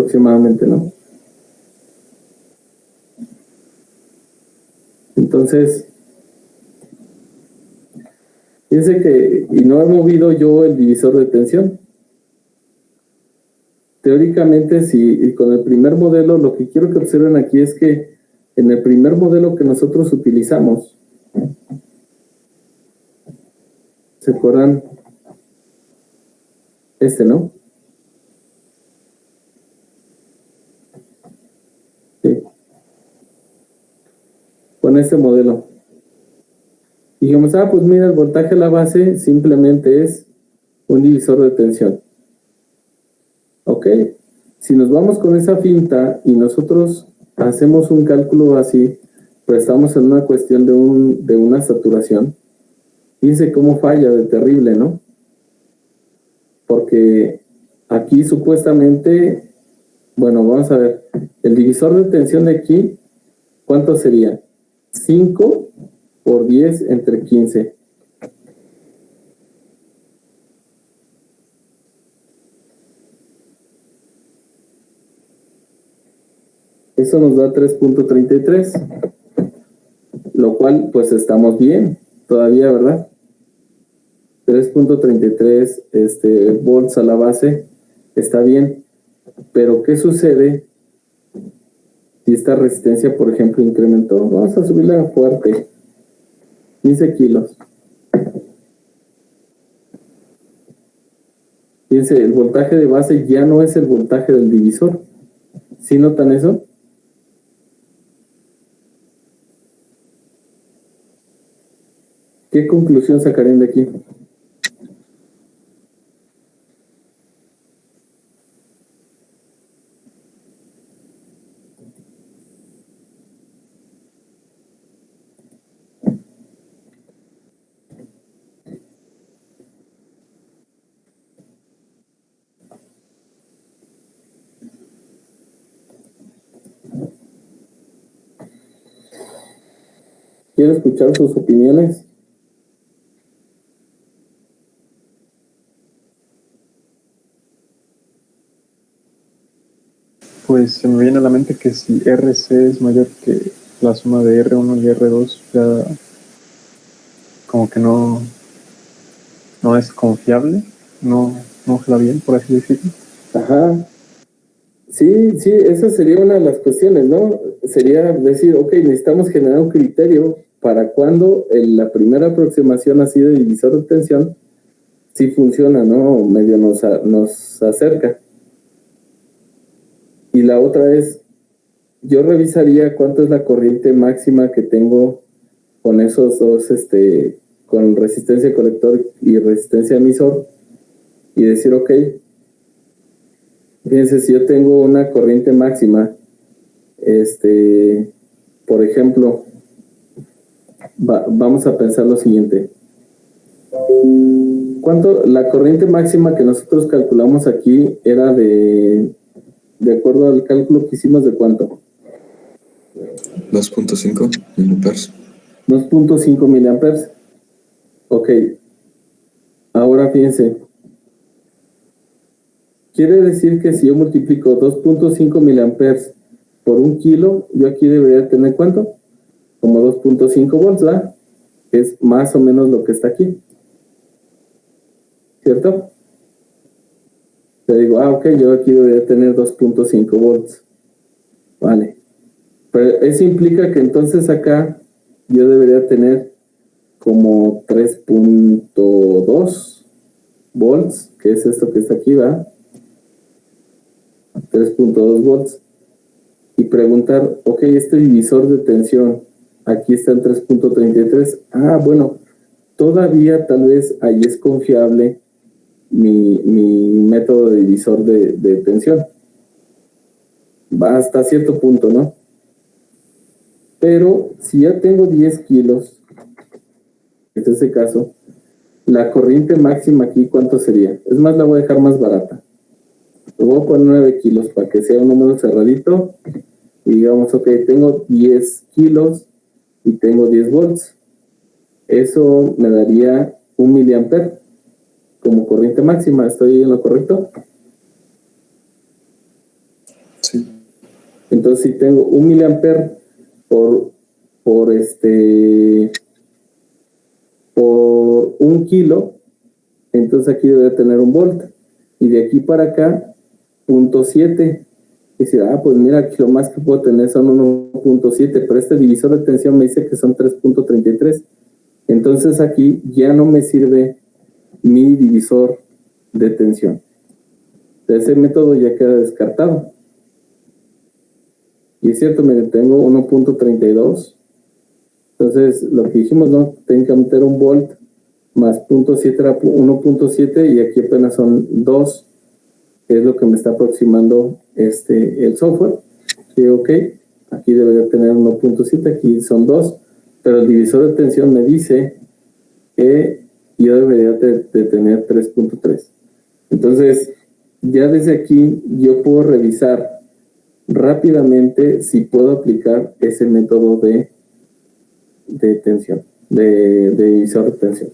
aproximadamente, ¿no? Entonces, fíjense que, y no he movido yo el divisor de tensión. Teóricamente, si con el primer modelo, lo que quiero que observen aquí es que en el primer modelo que nosotros utilizamos, ¿se acuerdan? ¿No? Sí. Con este modelo. Dijimos, pues mira, el voltaje a la base simplemente es un divisor de tensión. Ok. Si nos vamos con esa finta y nosotros hacemos un cálculo así, pero estamos en una cuestión de una saturación, fíjense cómo falla de terrible, ¿no? Porque aquí supuestamente, bueno, vamos a ver, el divisor de tensión de aquí, ¿cuánto sería? 5 por 10 entre 15. Eso nos da 3.33, lo cual pues estamos bien todavía, ¿verdad? 3.33 volts a la base está bien, pero ¿qué sucede si esta resistencia, por ejemplo, incrementó? Vamos a subirla fuerte, 15 kilos. Fíjense, el voltaje de base ya no es el voltaje del divisor. ¿Sí notan eso? ¿Qué conclusión sacarían de aquí? Quiero escuchar sus opiniones. Pues se me viene a la mente que si RC es mayor que la suma de R1 y R2, ya como que no es confiable, no jala bien, por así decirlo. Ajá. Sí, esa sería una de las cuestiones, ¿no? Sería decir, ok, necesitamos generar un criterio para cuando la primera aproximación así de divisor de tensión sí funciona, ¿no? Medio nos acerca. Y la otra es, yo revisaría cuánto es la corriente máxima que tengo con esos dos, con resistencia colector y resistencia emisor, y decir, ok, fíjense, si yo tengo una corriente máxima, por ejemplo, vamos a pensar lo siguiente. ¿Cuánto? La corriente máxima que nosotros calculamos aquí era de acuerdo al cálculo que hicimos, ¿de cuánto? 2.5 miliamperes. 2.5 miliamperes. Ok. Ahora fíjense. Quiere decir que si yo multiplico 2.5 miliamperes por 1 kilo, yo aquí debería tener ¿cuánto? Como 2.5 volts, ¿verdad? Es más o menos lo que está aquí. ¿Cierto? Te digo, ok, yo aquí debería tener 2.5 volts. Vale. Pero eso implica que entonces acá yo debería tener como 3.2 volts, que es esto que está aquí, ¿va? 3.2 volts. Y preguntar, ok, este divisor de tensión, aquí está en 3.33. Bueno, todavía tal vez ahí es confiable mi método de divisor de tensión. Va hasta cierto punto, ¿no? Pero si ya tengo 10 kilos, en este caso, la corriente máxima aquí, ¿cuánto sería? Es más, la voy a dejar más barata. Le voy a poner 9 kilos para que sea un número cerradito. Y digamos, ok, tengo 10 kilos y tengo 10 volts. Eso me daría 1 miliamper como corriente máxima. ¿Estoy en lo correcto? Entonces, si tengo 1 miliamper por 1 kilo, entonces aquí debe tener 1 volt. Y de aquí para acá, 0.7. Y decir, pues mira, aquí lo más que puedo tener son 1.7, pero este divisor de tensión me dice que son 3.33. Entonces aquí ya no me sirve mi divisor de tensión. Ese método ya queda descartado. Y es cierto, miren, tengo 1.32. Entonces, lo que dijimos, ¿no? Tengo que meter 1 volt más 0.7 era 1.7 y aquí apenas son 2, que es lo que me está aproximando el software. Y digo, ok, aquí debería tener 1.7, aquí son 2, pero el divisor de tensión me dice que yo debería de tener 3.3. Entonces, ya desde aquí yo puedo revisar rápidamente si puedo aplicar ese método de tensión, de divisor de tensión.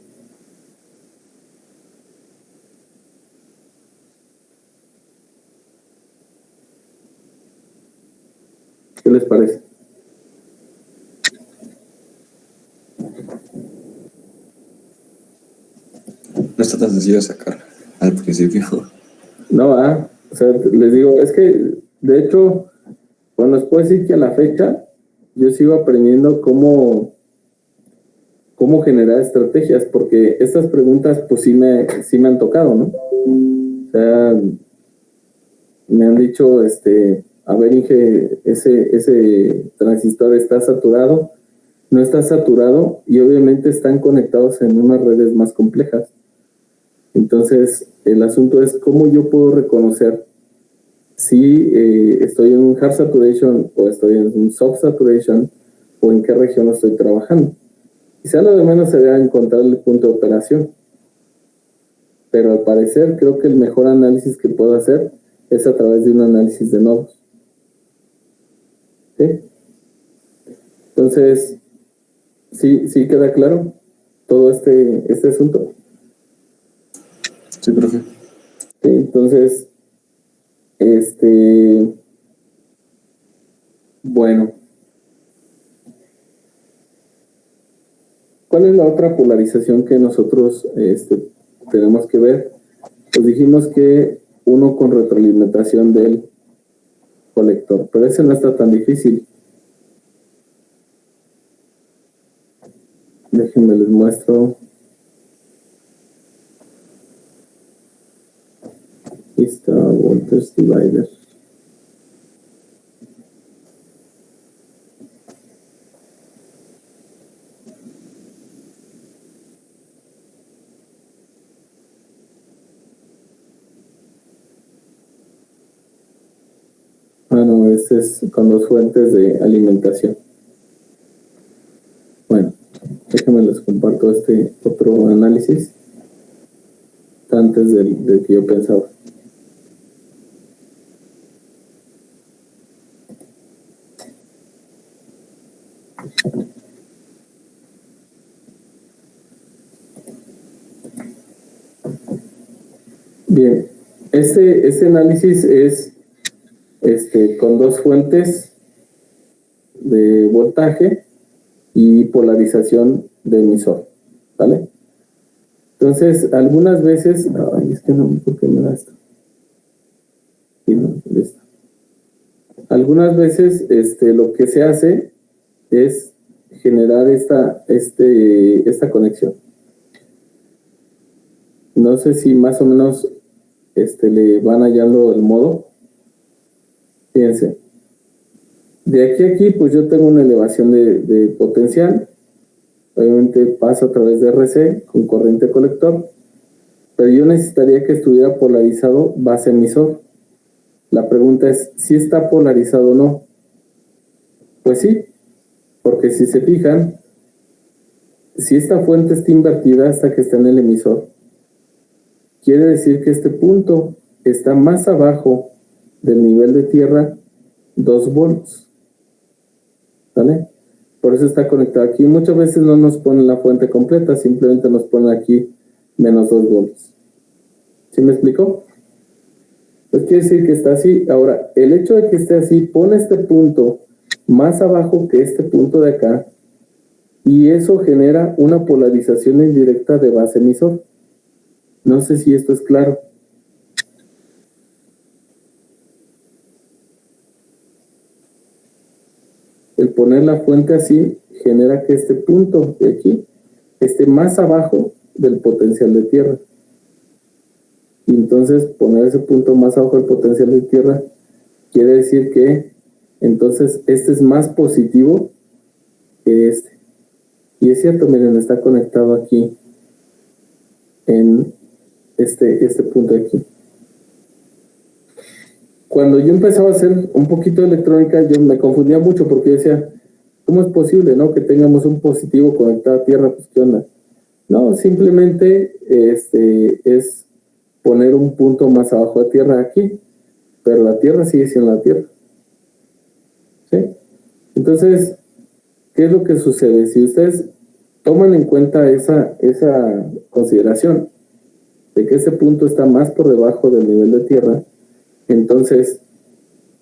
¿Qué les parece? No está tan sencillo sacar al principio. No, o sea, les digo, es que, de hecho, bueno, les puedo decir que a la fecha yo sigo aprendiendo cómo generar estrategias, porque estas preguntas pues sí me han tocado, ¿no? O sea, me han dicho, a ver, Inge, ese transistor está saturado, no está saturado, y obviamente están conectados en unas redes más complejas. Entonces, el asunto es cómo yo puedo reconocer si estoy en un hard saturation o estoy en un soft saturation o en qué región estoy trabajando. Quizá lo de menos sería encontrar el punto de operación. Pero al parecer creo que el mejor análisis que puedo hacer es a través de un análisis de nodos. ¿Sí? Entonces, ¿sí queda claro todo este asunto? Sí, profe. Sí, entonces, bueno. ¿Cuál es la otra polarización que nosotros tenemos que ver? Pues dijimos que uno con retroalimentación del colector, pero ese no está tan difícil. Déjenme les muestro. Aquí está voltage divider. Bueno, este es con 2 fuentes de alimentación. Bueno, déjenme les comparto este otro análisis antes del que yo pensaba. Bien, este análisis es con 2 fuentes de voltaje y polarización de emisor, ¿vale? Entonces, algunas veces, es que no, ¿por qué me da esto? Sí, no, listo. Algunas veces, lo que se hace es generar esta conexión. No sé si más o menos, le van hallando el modo. Fíjense. De aquí a aquí, pues yo tengo una elevación de potencial. Obviamente pasa a través de RC con corriente colector, pero yo necesitaría que estuviera polarizado base emisor. La pregunta es, ¿si está polarizado o no? Pues sí, porque si se fijan, si esta fuente está invertida hasta que está en el emisor, quiere decir que este punto está más abajo del nivel de tierra 2 volts. ¿Vale? Por eso está conectado aquí. Muchas veces no nos ponen la fuente completa, simplemente nos ponen aquí menos 2 volts. ¿Sí me explicó? Pues quiere decir que está así. Ahora, el hecho de que esté así pone este punto más abajo que este punto de acá, y eso genera una polarización indirecta de base emisor. No sé si esto es claro. El poner la fuente así genera que este punto de aquí esté más abajo del potencial de tierra. Y entonces poner ese punto más abajo del potencial de tierra quiere decir que entonces este es más positivo que este. Y es cierto, miren, está conectado aquí en este punto de aquí. Cuando yo empezaba a hacer un poquito de electrónica, yo me confundía mucho porque yo decía, ¿cómo es posible, no, que tengamos un positivo conectado a tierra? Pues, ¿qué onda? No, simplemente es poner un punto más abajo de tierra aquí, pero la tierra sigue siendo la tierra. ¿Sí? Entonces, ¿qué es lo que sucede? Si ustedes toman en cuenta esa consideración de que ese punto está más por debajo del nivel de tierra, entonces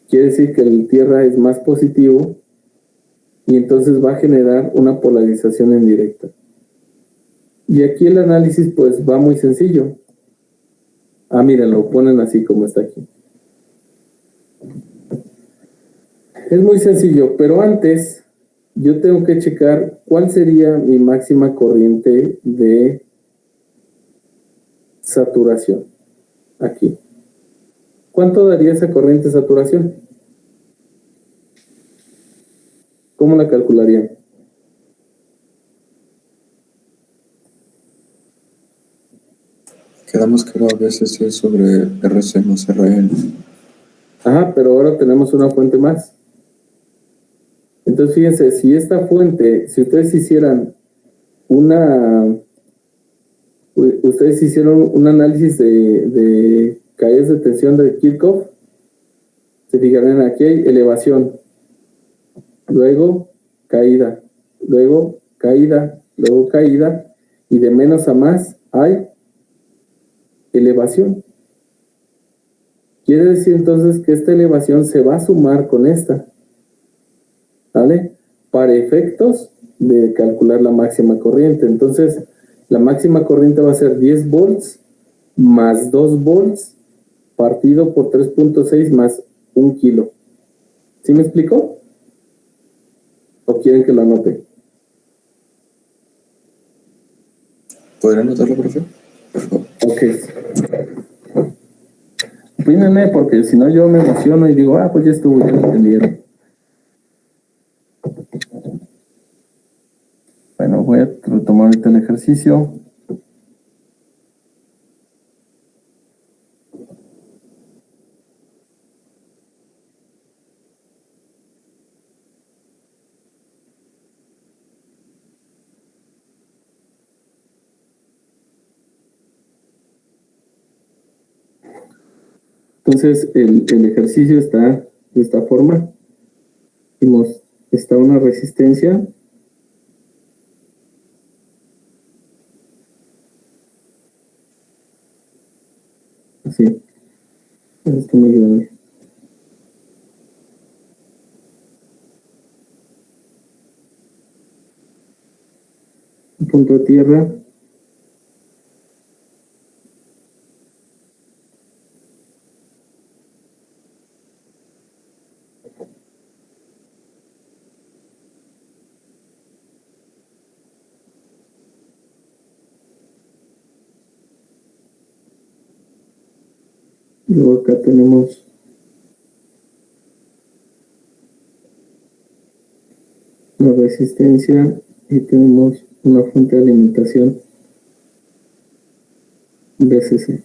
quiere decir que el tierra es más positivo y entonces va a generar una polarización indirecta. Y aquí el análisis pues va muy sencillo. Ah, miren, lo ponen así como está aquí. Es muy sencillo, pero antes yo tengo que checar cuál sería mi máxima corriente de saturación. Aquí. ¿Cuánto daría esa corriente de saturación? ¿Cómo la calcularían? Quedamos que a veces es sobre RC más RN. Ajá, pero ahora tenemos una fuente más. Entonces, fíjense, si esta fuente, si ustedes hicieran ustedes hicieron un análisis de caídas de tensión de Kirchhoff, se fijarán, aquí hay elevación, luego caída, luego caída, luego caída, y de menos a más hay elevación. Quiere decir entonces que esta elevación se va a sumar con esta, ¿vale? Para efectos de calcular la máxima corriente. Entonces, la máxima corriente va a ser 10 volts más 2 volts partido por 3.6 más 1 kilo. ¿Sí me explicó? ¿O quieren que lo anote? ¿Podría anotarlo, profe? Por favor. Ok. Opínenme, porque si no yo me emociono y digo, pues ya estuvo, ya lo entendieron. Bueno, voy a retomar ahorita el ejercicio. Entonces, el ejercicio está de esta forma. Vimos, está una resistencia. Así. Esto me ayuda. Un punto de tierra. Luego acá tenemos la resistencia y tenemos una fuente de alimentación VCC.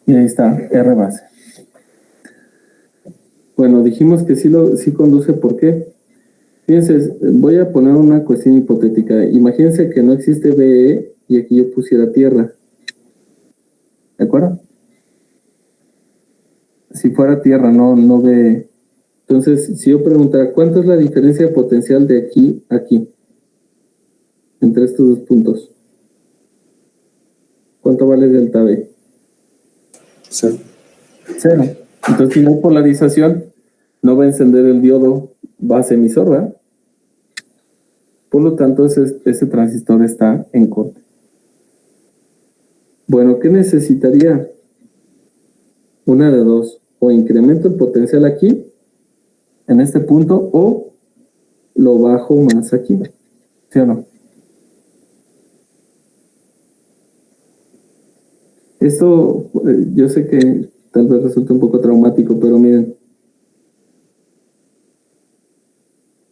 Y ahí está, R base. Bueno, dijimos que sí conduce, ¿por qué? Fíjense, voy a poner una cuestión hipotética. Imagínense que no existe BE y aquí yo pusiera tierra. ¿De acuerdo? Si fuera tierra, no ve. Entonces, si yo preguntara, ¿cuánto es la diferencia de potencial de aquí a aquí? Entre estos dos puntos. ¿Cuánto vale delta B? Cero. Cero. Entonces, si no hay polarización, no va a encender el diodo base emisor, ¿verdad? Por lo tanto, ese transistor está en corte. Bueno, ¿qué necesitaría? Una de dos. O incremento el potencial aquí, en este punto, o lo bajo más aquí. ¿Sí o no? Esto, yo sé que tal vez resulte un poco traumático, pero miren.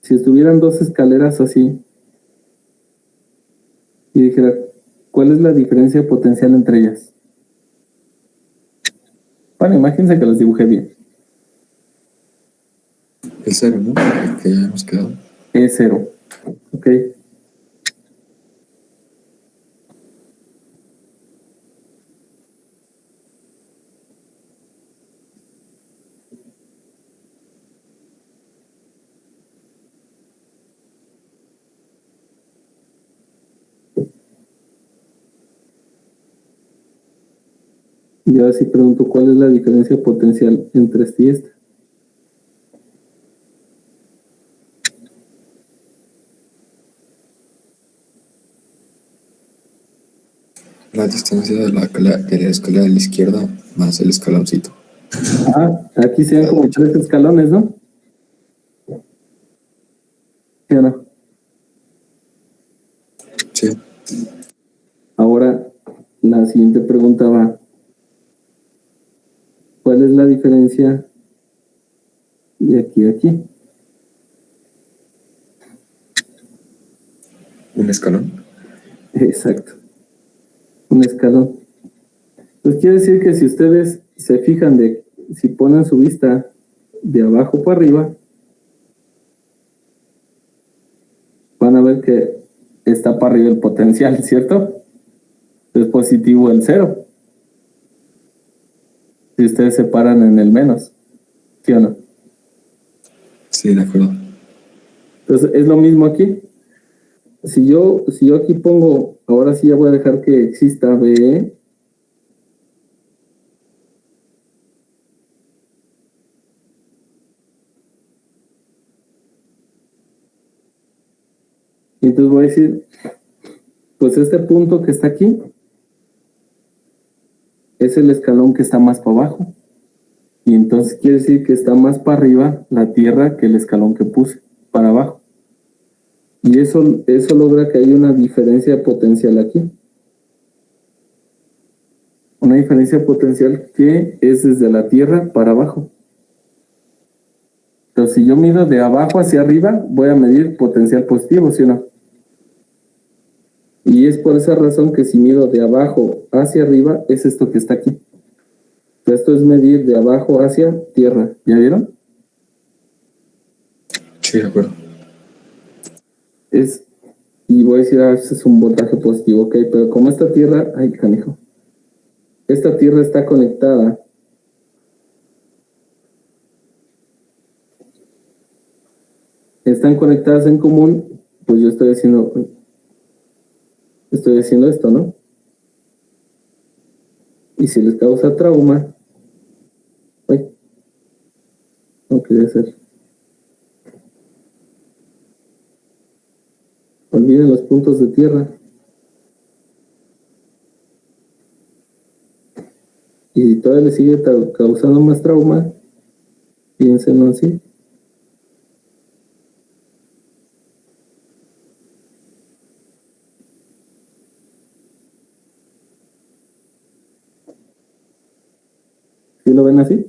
Si estuvieran dos escaleras así, y dijera, ¿cuál es la diferencia potencial entre ellas? Bueno, imagínense que las dibujé bien. El cero, ¿no? El que ya hemos quedado. Es cero. ¿Ok? Y ahora sí pregunto, ¿cuál es la diferencia potencial entre esta y esta? La distancia de la escalera de la izquierda más el escaloncito. Ajá, aquí se ven como 3 escalones, ¿no? ¿Sí o no? Sí. Ahora, la siguiente pregunta va, ¿cuál es la diferencia de aquí a aquí? Un escalón. Exacto. Un escalón. Pues quiere decir que si ustedes se fijan si ponen su vista de abajo para arriba, van a ver que está para arriba el potencial, ¿cierto? Es positivo el cero. Si ustedes se paran en el menos, ¿sí o no? Sí, de acuerdo. Entonces es lo mismo aquí. Si yo aquí pongo, ahora sí ya voy a dejar que exista BE. Y entonces voy a decir, pues este punto que está aquí es el escalón que está más para abajo. Y entonces quiere decir que está más para arriba la Tierra que el escalón que puse para abajo. Y eso logra que haya una diferencia potencial aquí. Una diferencia potencial que es desde la Tierra para abajo. Entonces, si yo mido de abajo hacia arriba, voy a medir potencial positivo, ¿sí o no? Y es por esa razón que si mido de abajo hacia arriba, es esto que está aquí. Esto es medir de abajo hacia tierra. ¿Ya vieron? Sí, de acuerdo. Y voy a decir, ese es un voltaje positivo, ok, pero como esta tierra, ay, canijo, esta tierra está conectada están conectadas en común, pues yo estoy haciendo esto, ¿no? Y si les causa trauma, ay, no quería hacer. Olviden los puntos de tierra. Y si todavía le sigue causando más trauma, piénsenlo así. ¿Sí lo ven así?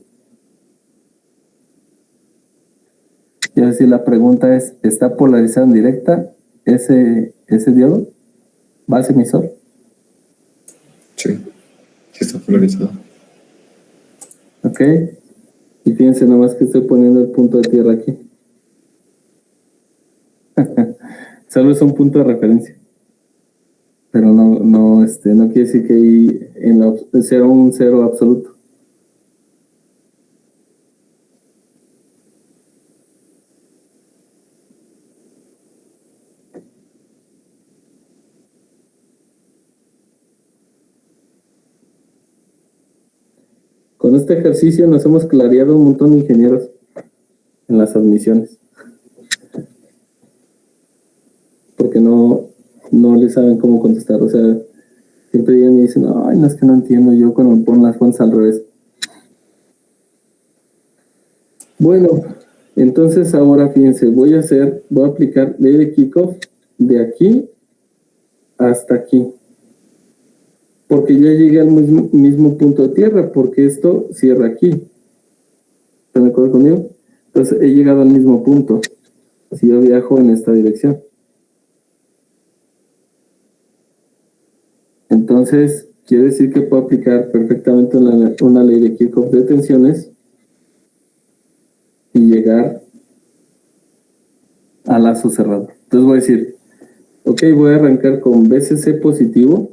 Y así la pregunta es, ¿está polarizado en directa ese diodo? ¿Base emisor? Sí. Sí está polarizado. Ok. Y fíjense nomás que estoy poniendo el punto de tierra aquí. Solo es un punto de referencia. Pero no quiere decir que ahí sea un cero absoluto. Con este ejercicio nos hemos clareado un montón de ingenieros en las admisiones. Porque no le saben cómo contestar. O sea, siempre llegan y dicen, ay, no, es que no entiendo yo cuando me ponen las fuentes al revés. Bueno, entonces ahora fíjense, voy a aplicar ley de kickoff de aquí hasta aquí. Porque ya llegué al mismo punto de tierra, porque esto cierra aquí. ¿Están de acuerdo conmigo? Entonces he llegado al mismo punto. Si yo viajo en esta dirección. Entonces, quiere decir que puedo aplicar perfectamente una ley de Kirchhoff de tensiones y llegar al lazo cerrado. Entonces voy a decir, ok, voy a arrancar con BCC positivo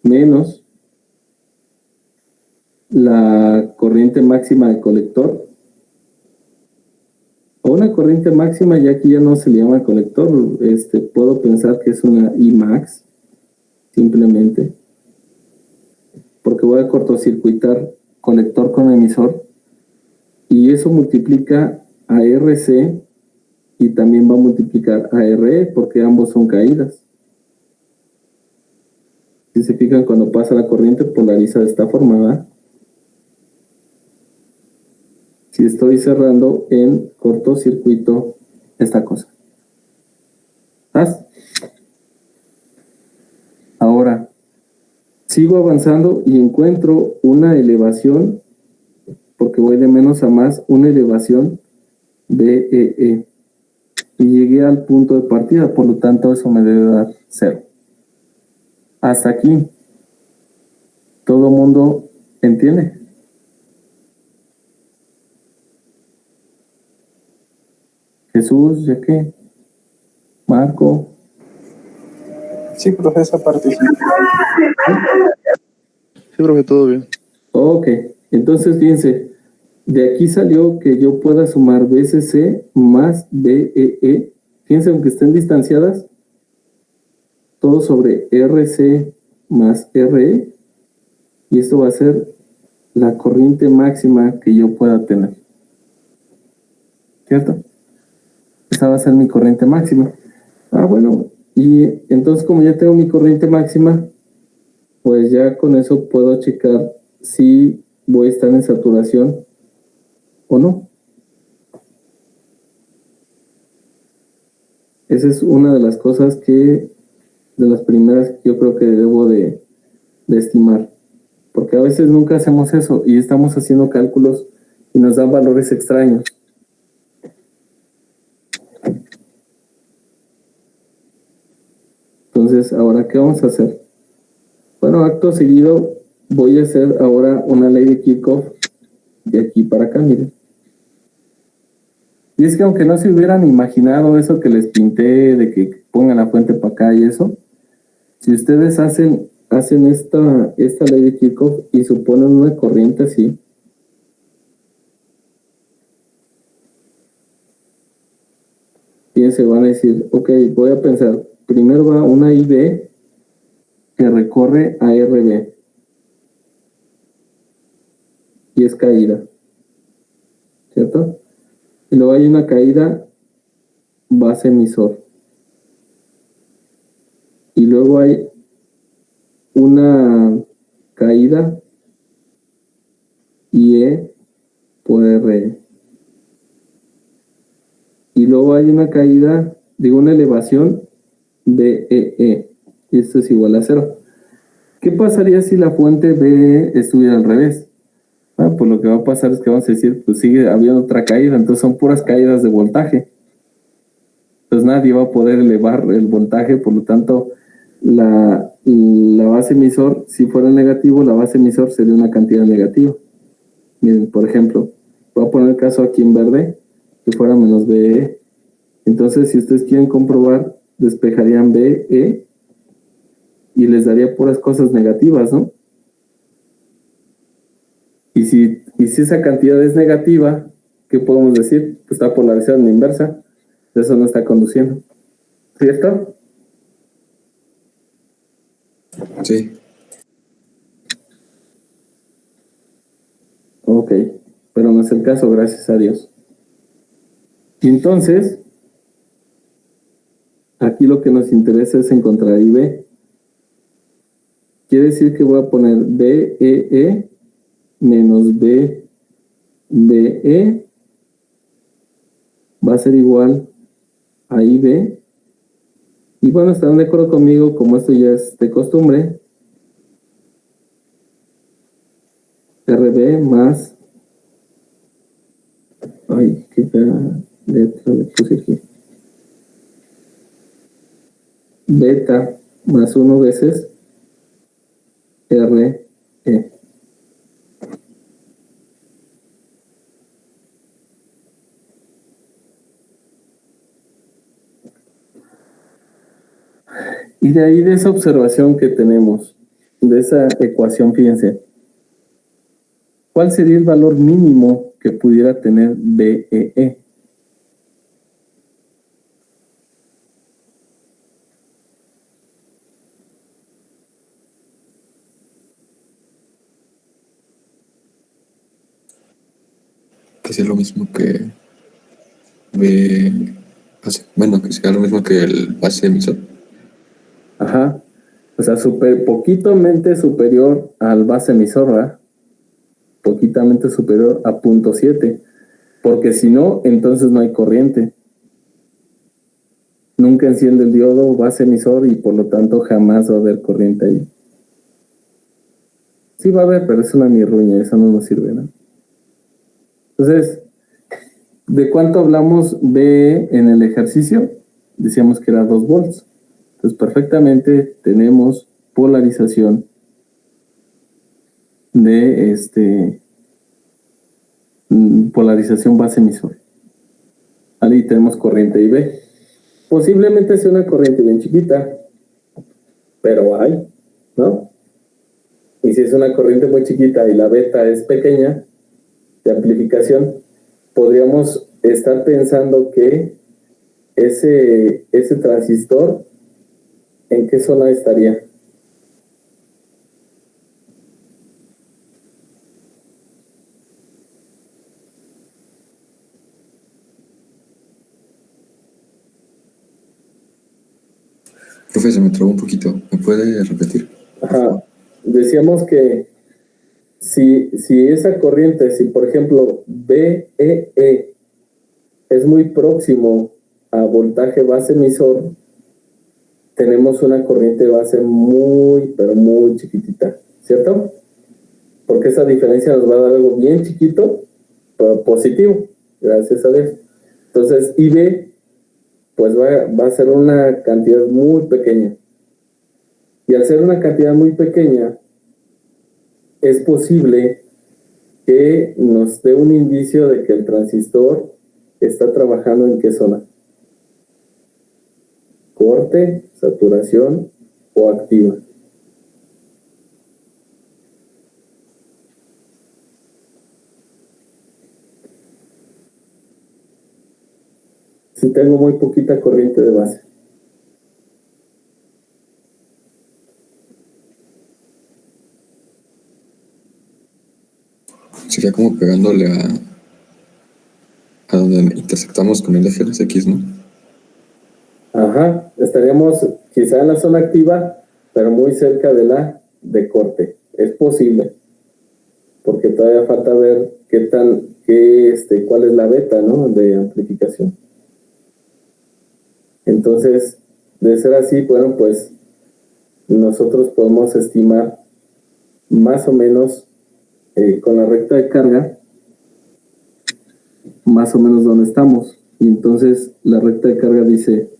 menos la corriente máxima del colector. O una corriente máxima, ya que ya no se le llama colector, puedo pensar que es una Imax, simplemente. Porque voy a cortocircuitar colector con emisor. Y eso multiplica a RC y también va a multiplicar a RE porque ambos son caídas. Si se fijan, cuando pasa la corriente polariza de esta forma, ¿verdad? Si estoy cerrando en cortocircuito esta cosa. ¿Estás? Ahora, sigo avanzando y encuentro una elevación, porque voy de menos a más, una elevación BEE. Y llegué al punto de partida, por lo tanto eso me debe dar 0. Hasta aquí. ¿Todo mundo entiende? Jesús, ¿ya qué? Marco. Sí, profe, esa parte sí. Sí, profe, todo bien. Ok, entonces fíjense, de aquí salió que yo pueda sumar BCC más BEE. Fíjense, aunque estén distanciadas, todo sobre RC más RE. Y esto va a ser la corriente máxima que yo pueda tener. ¿Cierto? Esa va a ser mi corriente máxima. Bueno, y entonces como ya tengo mi corriente máxima, pues ya con eso puedo checar si voy a estar en saturación o no. Esa es una de las cosas de las primeras que yo creo que debo de estimar. Porque a veces nunca hacemos eso y estamos haciendo cálculos y nos dan valores extraños. Entonces, ¿ahora qué vamos a hacer? Bueno, acto seguido voy a hacer ahora una ley de Kirchhoff de aquí para acá, miren. Y es que aunque no se hubieran imaginado eso que les pinté, de que pongan la fuente para acá y eso, si ustedes hacen esta ley de Kirchhoff y suponen una corriente así, fíjense, van a decir, ok, voy a pensar, primero va una IB que recorre a RB y es caída, ¿cierto? Y luego hay una caída base emisor. Y luego hay una caída IE por RE. Y luego hay una caída, una elevación BEE. Y esto es igual a 0. ¿Qué pasaría si la fuente BE estuviera al revés? Pues lo que va a pasar es que vamos a decir, pues sigue habiendo otra caída, entonces son puras caídas de voltaje. Entonces nadie va a poder elevar el voltaje, por lo tanto, la base emisor, si fuera negativo, la base emisor sería una cantidad negativa. Miren, por ejemplo, voy a poner el caso aquí en verde, que fuera menos BE. Entonces, si ustedes quieren comprobar, despejarían BE y les daría puras cosas negativas, ¿no? Y si esa cantidad es negativa, ¿qué podemos decir? Pues está polarizada en la inversa, eso no está conduciendo. ¿Cierto? Sí. Ok, pero no es el caso, gracias a Dios. Y entonces, aquí lo que nos interesa es encontrar IB. Quiere decir que voy a poner BEE menos BBE va a ser igual a IB. Y bueno, estarán de acuerdo conmigo, como esto ya es de costumbre, RB más, ay, qué fea letra le puse aquí, beta más 1 veces RE. Y de ahí, de esa observación que tenemos, de esa ecuación, fíjense, ¿cuál sería el valor mínimo que pudiera tener BEE? Que sea lo mismo que B, bueno, que sea lo mismo que el base emisor. Ajá. O sea, poquitamente superior al base emisor, ¿verdad? Poquitamente superior a 0.7. Porque si no, entonces no hay corriente. Nunca enciende el diodo base emisor y por lo tanto jamás va a haber corriente ahí. Sí va a haber, pero es una mirruña, eso no nos sirve, ¿no? Entonces, ¿de cuánto hablamos BE en el ejercicio? Decíamos que era 2 volts. Entonces, perfectamente tenemos polarización de polarización base emisor. Ahí tenemos corriente IB. Posiblemente sea una corriente bien chiquita, pero hay, ¿no? Y si es una corriente muy chiquita y la beta es pequeña de amplificación, podríamos estar pensando que ese transistor, ¿en qué zona estaría? Profe, se me trabó un poquito. ¿Me puede repetir? Ajá. Decíamos que si esa corriente, si por ejemplo BEE es muy próximo a voltaje base emisor, tenemos una corriente base muy, pero muy chiquitita, ¿cierto? Porque esa diferencia nos va a dar algo bien chiquito, pero positivo, gracias a Dios. Entonces, IB, pues va a ser una cantidad muy pequeña. Y al ser una cantidad muy pequeña, es posible que nos dé un indicio de que el transistor está trabajando en qué zona. Corte, saturación o activa. Si tengo muy poquita corriente de base. Sería como pegándole a donde intersectamos con el eje de los X, ¿no? Ajá, estaríamos quizá en la zona activa, pero muy cerca de corte. Es posible, porque todavía falta ver cuál es la beta, ¿no? De amplificación. Entonces, de ser así, bueno, pues nosotros podemos estimar más o menos con la recta de carga, más o menos dónde estamos. Y entonces la recta de carga dice,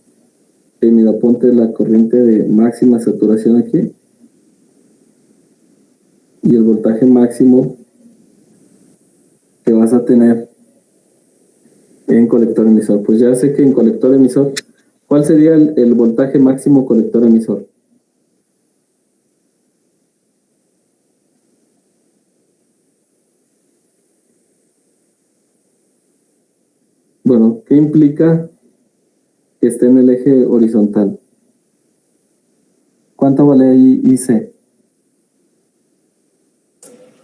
mira, ponte la corriente de máxima saturación aquí y el voltaje máximo que vas a tener en colector emisor. Pues ya sé que en colector emisor, ¿cuál sería el voltaje máximo colector emisor? Bueno, ¿qué implica que esté en el eje horizontal? ¿Cuánto vale ahí IC?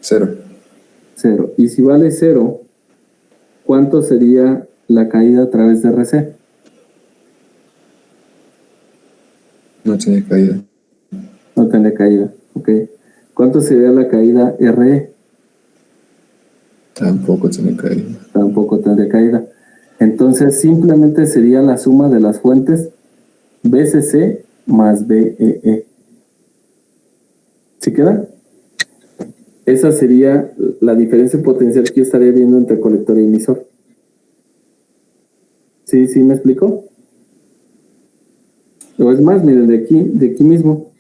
0. 0. ¿Y Y si vale 0, ¿cuánto sería la caída a través de RC? No tiene caída. No tendría caída, ok. ¿Cuánto sería la caída RE? Tampoco tiene caída. Tampoco tendría caída. Entonces simplemente sería la suma de las fuentes BCC más BEE. ¿Sí queda? Esa sería la diferencia potencial que yo estaría viendo entre colector y emisor. ¿Sí, sí me explico? O es más, miren, de aquí mismo,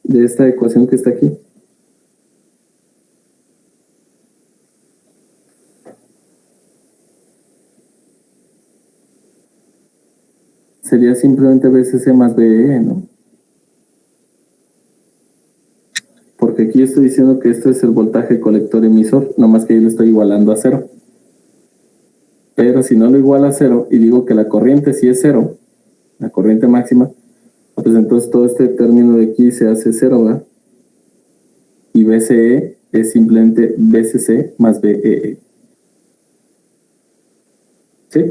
de esta ecuación que está aquí. Sería simplemente BCC más BE, ¿no? Porque aquí estoy diciendo que esto es el voltaje colector emisor, nomás que yo lo estoy igualando a 0. Pero si no lo iguala a 0 y digo que la corriente sí es 0, la corriente máxima, pues entonces todo este término de aquí se hace 0, ¿verdad? Y BCE es simplemente BCC más BEE. ¿Sí?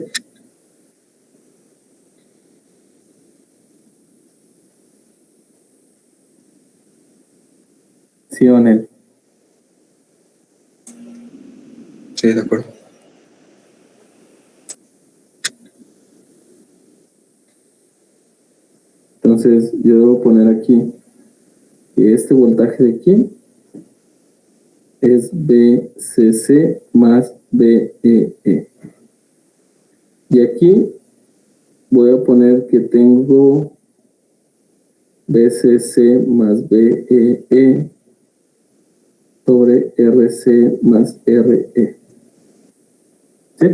¿Sí o no? Sí, de acuerdo. Entonces yo debo poner aquí que este voltaje de aquí es BCC más BEE. Y aquí voy a poner que tengo BCC más BEE sobre RC más RE. ¿Sí?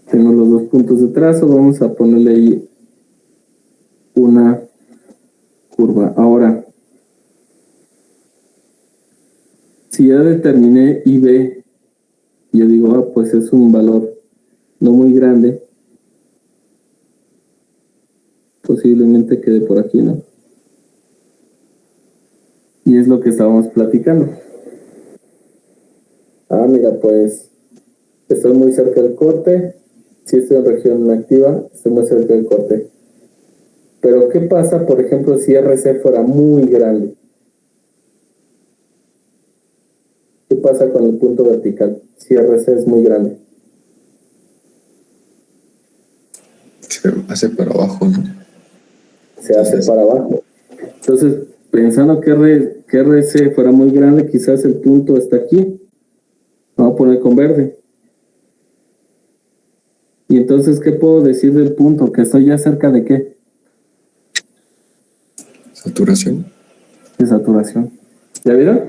Tengo los dos puntos de trazo, vamos a ponerle ahí una curva. Ahora, si ya determiné IB, yo digo, pues es un valor no muy grande, posiblemente quede por aquí, ¿no? Y es lo que estábamos platicando. Mira, pues estoy muy cerca del corte. Si estoy en región activa, estoy muy cerca del corte. Pero ¿qué pasa, por ejemplo, si RC fuera muy grande? ¿Qué pasa con el punto vertical si RC es muy grande? Se hace para abajo, ¿no? Se hace para abajo. Entonces, pensando que RC fuera muy grande, quizás el punto está aquí. Vamos a poner con verde. Y entonces, ¿qué puedo decir del punto? ¿Que estoy ya cerca de qué? Saturación. De saturación. ¿Ya vieron?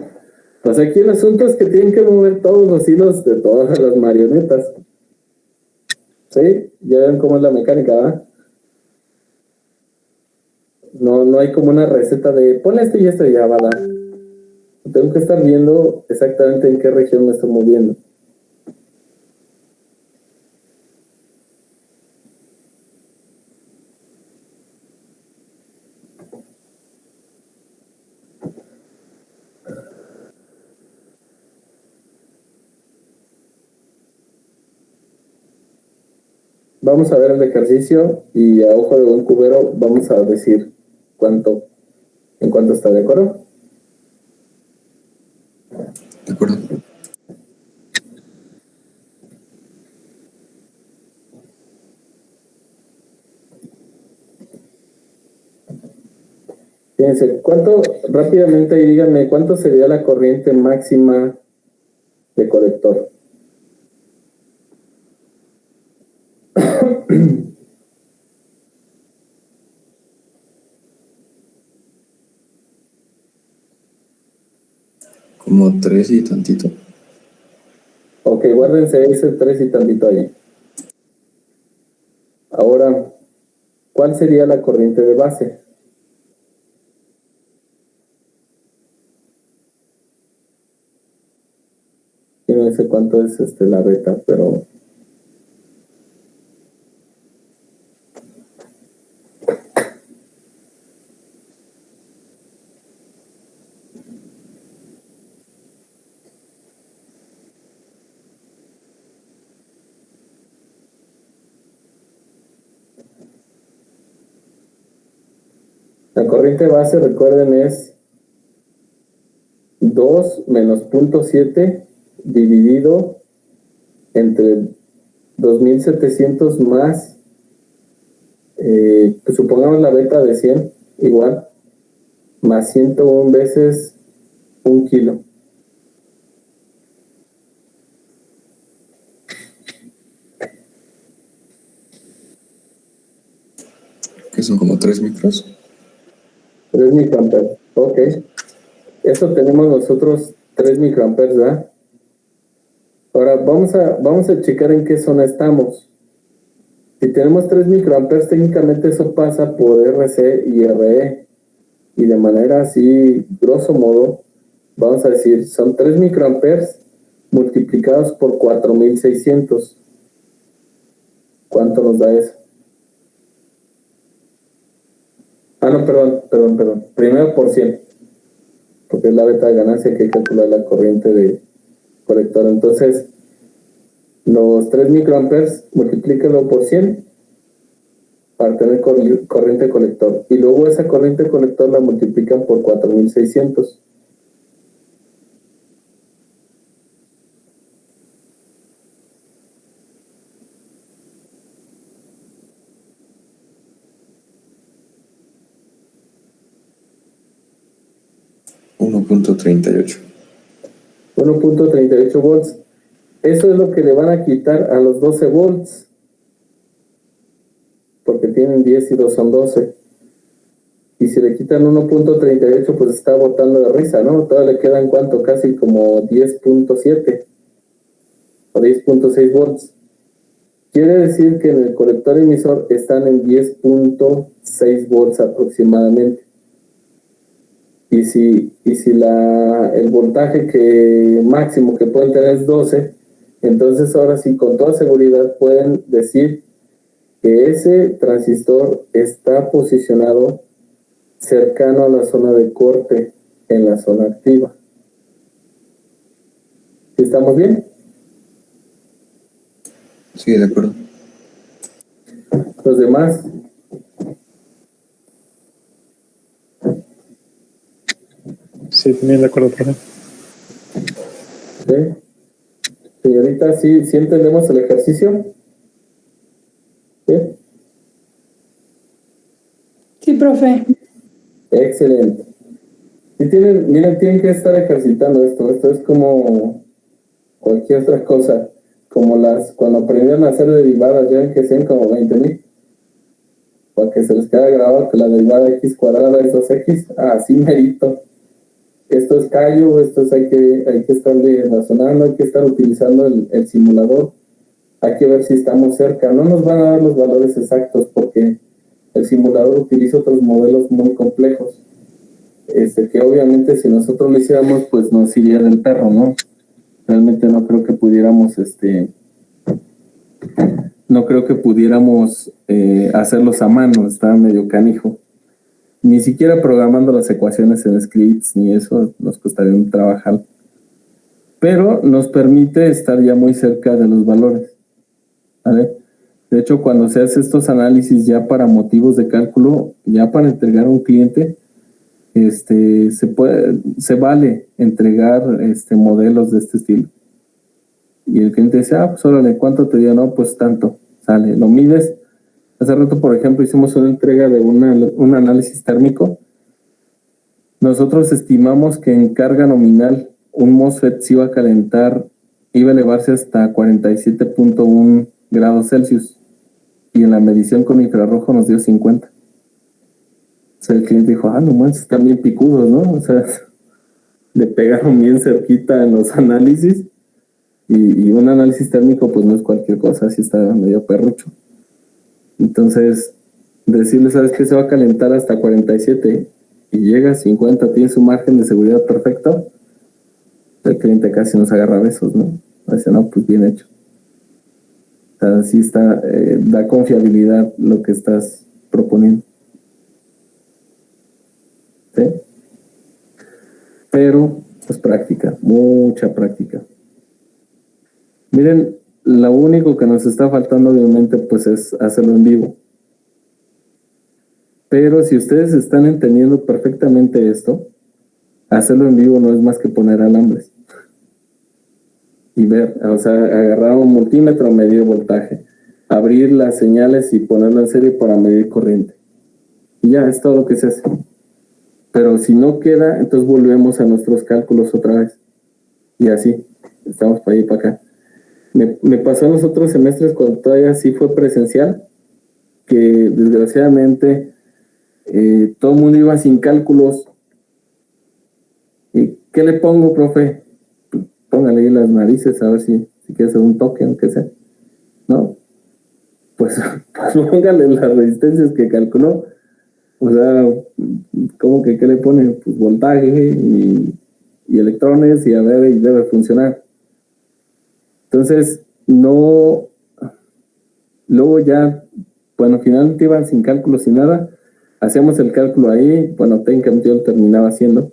Pues aquí el asunto es que tienen que mover todos los hilos de todas las marionetas. ¿Sí? Ya ven cómo es la mecánica, ¿verdad? No hay como una receta de ponle esto y esto y ya va a dar. Tengo que estar viendo exactamente en qué región me estoy moviendo. Vamos a ver el ejercicio y a ojo de buen cubero vamos a decir en cuánto está, ¿de acuerdo? De acuerdo. Fíjense, rápidamente díganme, ¿cuánto sería la corriente máxima de colector? Como 3 y tantito. Ok, guárdense ese 3 y tantito ahí. Ahora, ¿cuál sería la corriente de base? Yo no sé cuánto es la beta, pero La corriente base, recuerden, es 2 menos 0.7 dividido entre 2700 más, pues supongamos la beta de 100, igual, más 101 veces 1 kilo. Que son como 3 micros. 3 microamperes, ok. Eso tenemos nosotros 3 microamperes, ¿verdad? Ahora vamos a checar en qué zona estamos. Si tenemos 3 microamperes, técnicamente eso pasa por RC y RE. Y de manera así, grosso modo, vamos a decir, son 3 microamperes multiplicados por 4600. ¿Cuánto nos da eso? No, perdón. Primero por 100. Porque es la beta de ganancia que hay que calcular la corriente de colector. Entonces, los 3 microamperes, multiplíquenlo por 100 para tener corriente colector. Y luego esa corriente colector la multiplican por 4600. .38. 1.38 volts. Eso es lo que le van a quitar a los 12 volts. Porque tienen 10 y 2 son 12. Y si le quitan 1.38, pues está botando de risa, ¿no? Todavía le quedan, ¿cuánto? Casi como 10.7 o 10.6 volts. Quiere decir que en el colector emisor están en 10.6 volts aproximadamente. Y si el voltaje máximo que pueden tener es 12, entonces ahora sí con toda seguridad pueden decir que ese transistor está posicionado cercano a la zona de corte en la zona activa. ¿Estamos bien? Sí, de acuerdo. Los demás. Sí, también de acuerdo, profe. ¿Sí? Señorita, ¿sí entendemos el ejercicio? ¿Sí? Sí, profe. Excelente. Y miren, tienen que estar ejercitando esto. Esto es como cualquier otra cosa. Como cuando aprendieron a hacer derivadas, ya ven que sean como 20,000. Para que se les quede grabado que la derivada x cuadrada es 2x. Así merito. Esto es callo, hay que estarle razonando, hay que estar utilizando el simulador. Hay que ver si estamos cerca. No nos van a dar los valores exactos porque el simulador utiliza otros modelos muy complejos. Que obviamente si nosotros lo hiciéramos, pues nos iría del perro, ¿no? Realmente no creo que pudiéramos, hacerlos a mano, está medio canijo. Ni siquiera programando las ecuaciones en scripts, ni eso nos costaría un trabajar. Pero nos permite estar ya muy cerca de los valores, ¿vale? De hecho, cuando se hace estos análisis ya para motivos de cálculo, ya para entregar a un cliente, se vale entregar modelos de este estilo. Y el cliente dice, pues órale, ¿cuánto te dio? No, pues tanto, sale, lo mides. Hace rato, por ejemplo, hicimos una entrega de un análisis térmico. Nosotros estimamos que en carga nominal un MOSFET se iba a calentar, iba a elevarse hasta 47.1 grados Celsius. Y en la medición con infrarrojo nos dio 50. O sea, el cliente dijo, no manches, están bien picudos, ¿no? O sea, le pegaron bien cerquita en los análisis. Y un análisis térmico, pues no es cualquier cosa, así está medio perrucho. Entonces, decirle, ¿sabes qué? Se va a calentar hasta 47 y llega a 50, tiene su margen de seguridad perfecto. El cliente casi nos agarra besos, ¿no? Dice, no, pues bien hecho. O sea, sí está, da confiabilidad lo que estás proponiendo. ¿Sí? Pero, pues práctica, mucha práctica. Miren, lo único que nos está faltando obviamente pues es hacerlo en vivo. Pero si ustedes están entendiendo perfectamente esto, hacerlo en vivo no es más que poner alambres y ver, o sea, agarrar un multímetro, medir voltaje, abrir las señales y ponerlo en serie para medir corriente. Y ya, es todo lo que se hace. Pero si no queda, entonces volvemos a nuestros cálculos otra vez. Y así, estamos para allá y para acá. Me pasó en los otros semestres cuando todavía sí fue presencial, que desgraciadamente todo el mundo iba sin cálculos. ¿Y qué le pongo, profe? Póngale ahí las narices a ver si quiere hacer un toque, aunque sea. ¿No? Pues póngale las resistencias que calculó. O sea, ¿cómo que qué le pone? Pues voltaje y electrones y a ver, y debe funcionar. Entonces, no. Luego ya, bueno, finalmente iban sin cálculo, sin nada. Hacíamos el cálculo ahí. Bueno, técnicamente yo lo terminaba haciendo.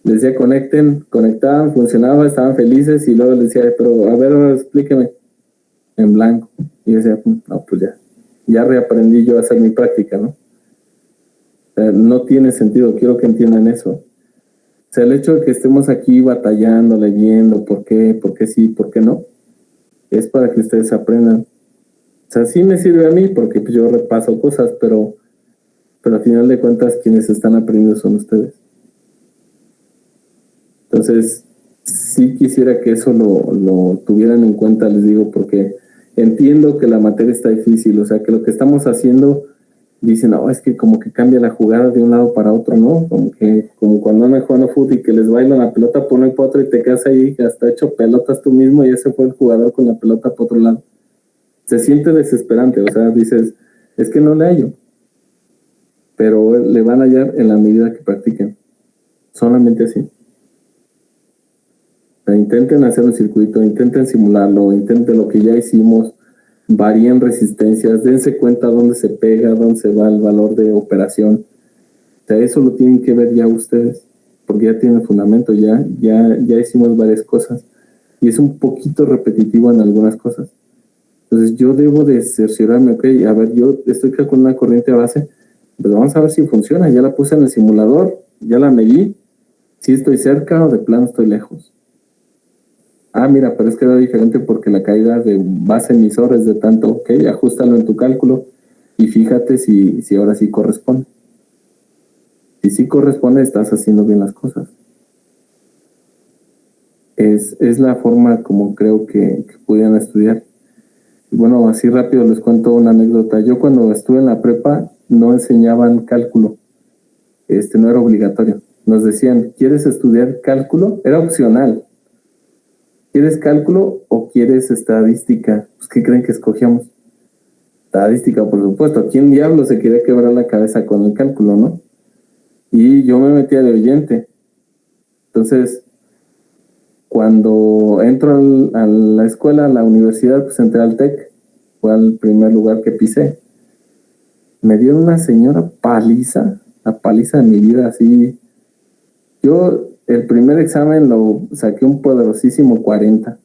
Les decía conecten, conectaban, funcionaba, estaban felices y luego les decía, pero a ver, ahora explíqueme en blanco. Y yo decía, no, pues ya reaprendí yo a hacer mi práctica, ¿no? No tiene sentido, quiero que entiendan eso. O sea, el hecho de que estemos aquí batallando, leyendo, por qué sí, por qué no, es para que ustedes aprendan. O sea, sí me sirve a mí porque pues, yo repaso cosas, pero al final de cuentas quienes están aprendiendo son ustedes. Entonces, sí quisiera que eso lo tuvieran en cuenta, les digo, porque entiendo que la materia está difícil, o sea, que lo que estamos haciendo, dicen, no, es que como que cambia la jugada de un lado para otro, ¿no? Como cuando andan jugando fútbol y que les bailan la pelota por uno y por otro y te quedas ahí hasta hecho pelotas tú mismo y ese fue el jugador con la pelota por otro lado. Se siente desesperante, o sea, dices, es que no le hallo, pero le van a hallar en la medida que practiquen, solamente así. O sea, intenten hacer un circuito, intenten simularlo, intenten lo que ya hicimos, varíen resistencias, dense cuenta dónde se pega, dónde se va el valor de operación. O sea, eso lo tienen que ver ya ustedes, porque ya tienen fundamento, ya hicimos varias cosas y es un poquito repetitivo en algunas cosas. Entonces yo debo de cerciorarme, ok, a ver, yo estoy calculando una corriente a base, pero vamos a ver si funciona, ya la puse en el simulador, ya la medí, si estoy cerca o de plano estoy lejos. Ah, mira, pero es que era diferente porque la caída de base emisor es de tanto, ok, ajustalo en tu cálculo y fíjate si ahora sí corresponde. Si sí corresponde, estás haciendo bien las cosas. Es la forma como creo que pudieran estudiar. Bueno, así rápido les cuento una anécdota. Yo cuando estuve en la prepa no enseñaban cálculo. No era obligatorio. Nos decían, ¿quieres estudiar cálculo? Era opcional. ¿Quieres cálculo o quieres estadística? Pues, ¿qué creen que escogíamos? Estadística, por supuesto. ¿Quién diablo se quería quebrar la cabeza con el cálculo, no? Y yo me metía de oyente. Entonces, cuando entro a la escuela, a la universidad, pues entré al TEC. Fue el primer lugar que pisé. Me dio una señora paliza, la paliza de mi vida, así. Yo el primer examen lo saqué un poderosísimo 40.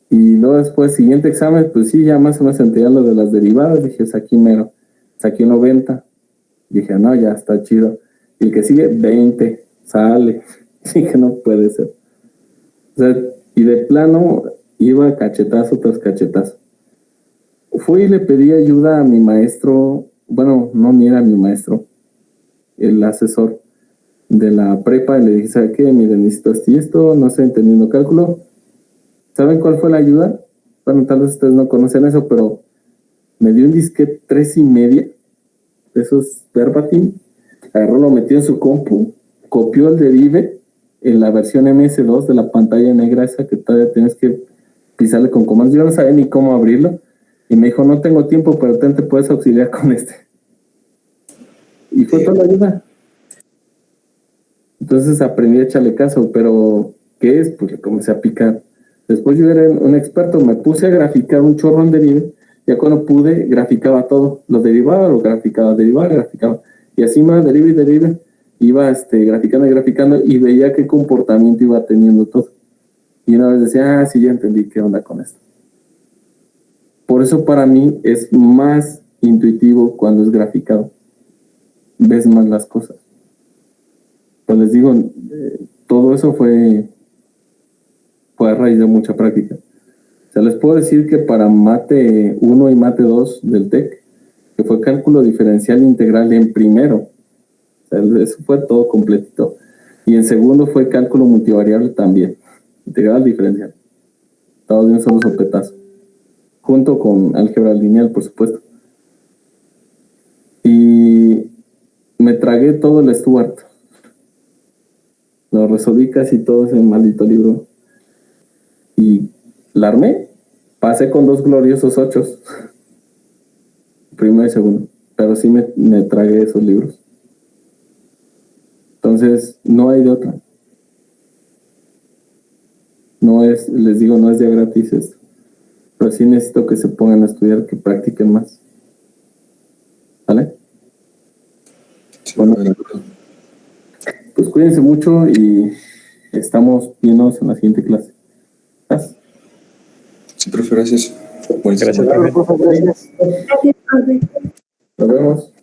Y luego después, siguiente examen, pues sí, ya más o menos entendía lo de las derivadas. Dije, saqué mero. Saqué 90. Dije, no, ya está chido. Y el que sigue, 20. Sale. Dije, no puede ser. O sea, y de plano iba cachetazo tras cachetazo. Fui y le pedí ayuda a mi maestro. Bueno, no ni era mi maestro, el asesor de la prepa, y le dije, ¿sabe qué? Miren, necesito esto, no estoy entendiendo cálculo. ¿Saben cuál fue la ayuda? Bueno, tal vez ustedes no conocen eso, pero me dio un disquete 3.5 de esos verbatim, agarró, lo metió en su compu, copió el derive en la versión MS2 de la pantalla negra esa que todavía tienes que pisarle con comandos. Yo no sabía ni cómo abrirlo y me dijo, no tengo tiempo, pero te puedes auxiliar con este. Y fue toda la ayuda. Entonces aprendí a echarle caso, pero ¿qué es? Pues le comencé a picar. Después yo era un experto, me puse a graficar un chorro en derive. Ya cuando pude, graficaba todo. Lo derivaba, lo graficaba, derivaba, graficaba. Y así más derive, iba graficando y veía qué comportamiento iba teniendo todo. Y una vez decía, sí, ya entendí qué onda con esto. Por eso para mí es más intuitivo cuando es graficado. ves más las cosas. Pues les digo, todo eso fue a raíz de mucha práctica. O sea, les puedo decir que para Mate 1 y Mate 2 del TEC, que fue cálculo diferencial integral en primero, o sea, eso fue todo completito. Y en segundo fue cálculo multivariable también, integral diferencial. Todo de un solo sopetazo. Junto con álgebra lineal, por supuesto. Y me tragué todo el Stuart. Lo resolví casi todo ese maldito libro. Y la armé. Pasé con 2 gloriosos 8. Primero y segundo. Pero sí me tragué esos libros. Entonces, no hay de otra. No es, les digo, no es de gratis esto. Pero sí necesito que se pongan a estudiar, que practiquen más. ¿Vale? Sí, Bueno, de acuerdo. pues cuídense mucho y estamos viéndonos en la siguiente clase. Gracias. Sí, profe, gracias. Buenísimo. Gracias, profe. Gracias. Gracias, profe. Nos vemos.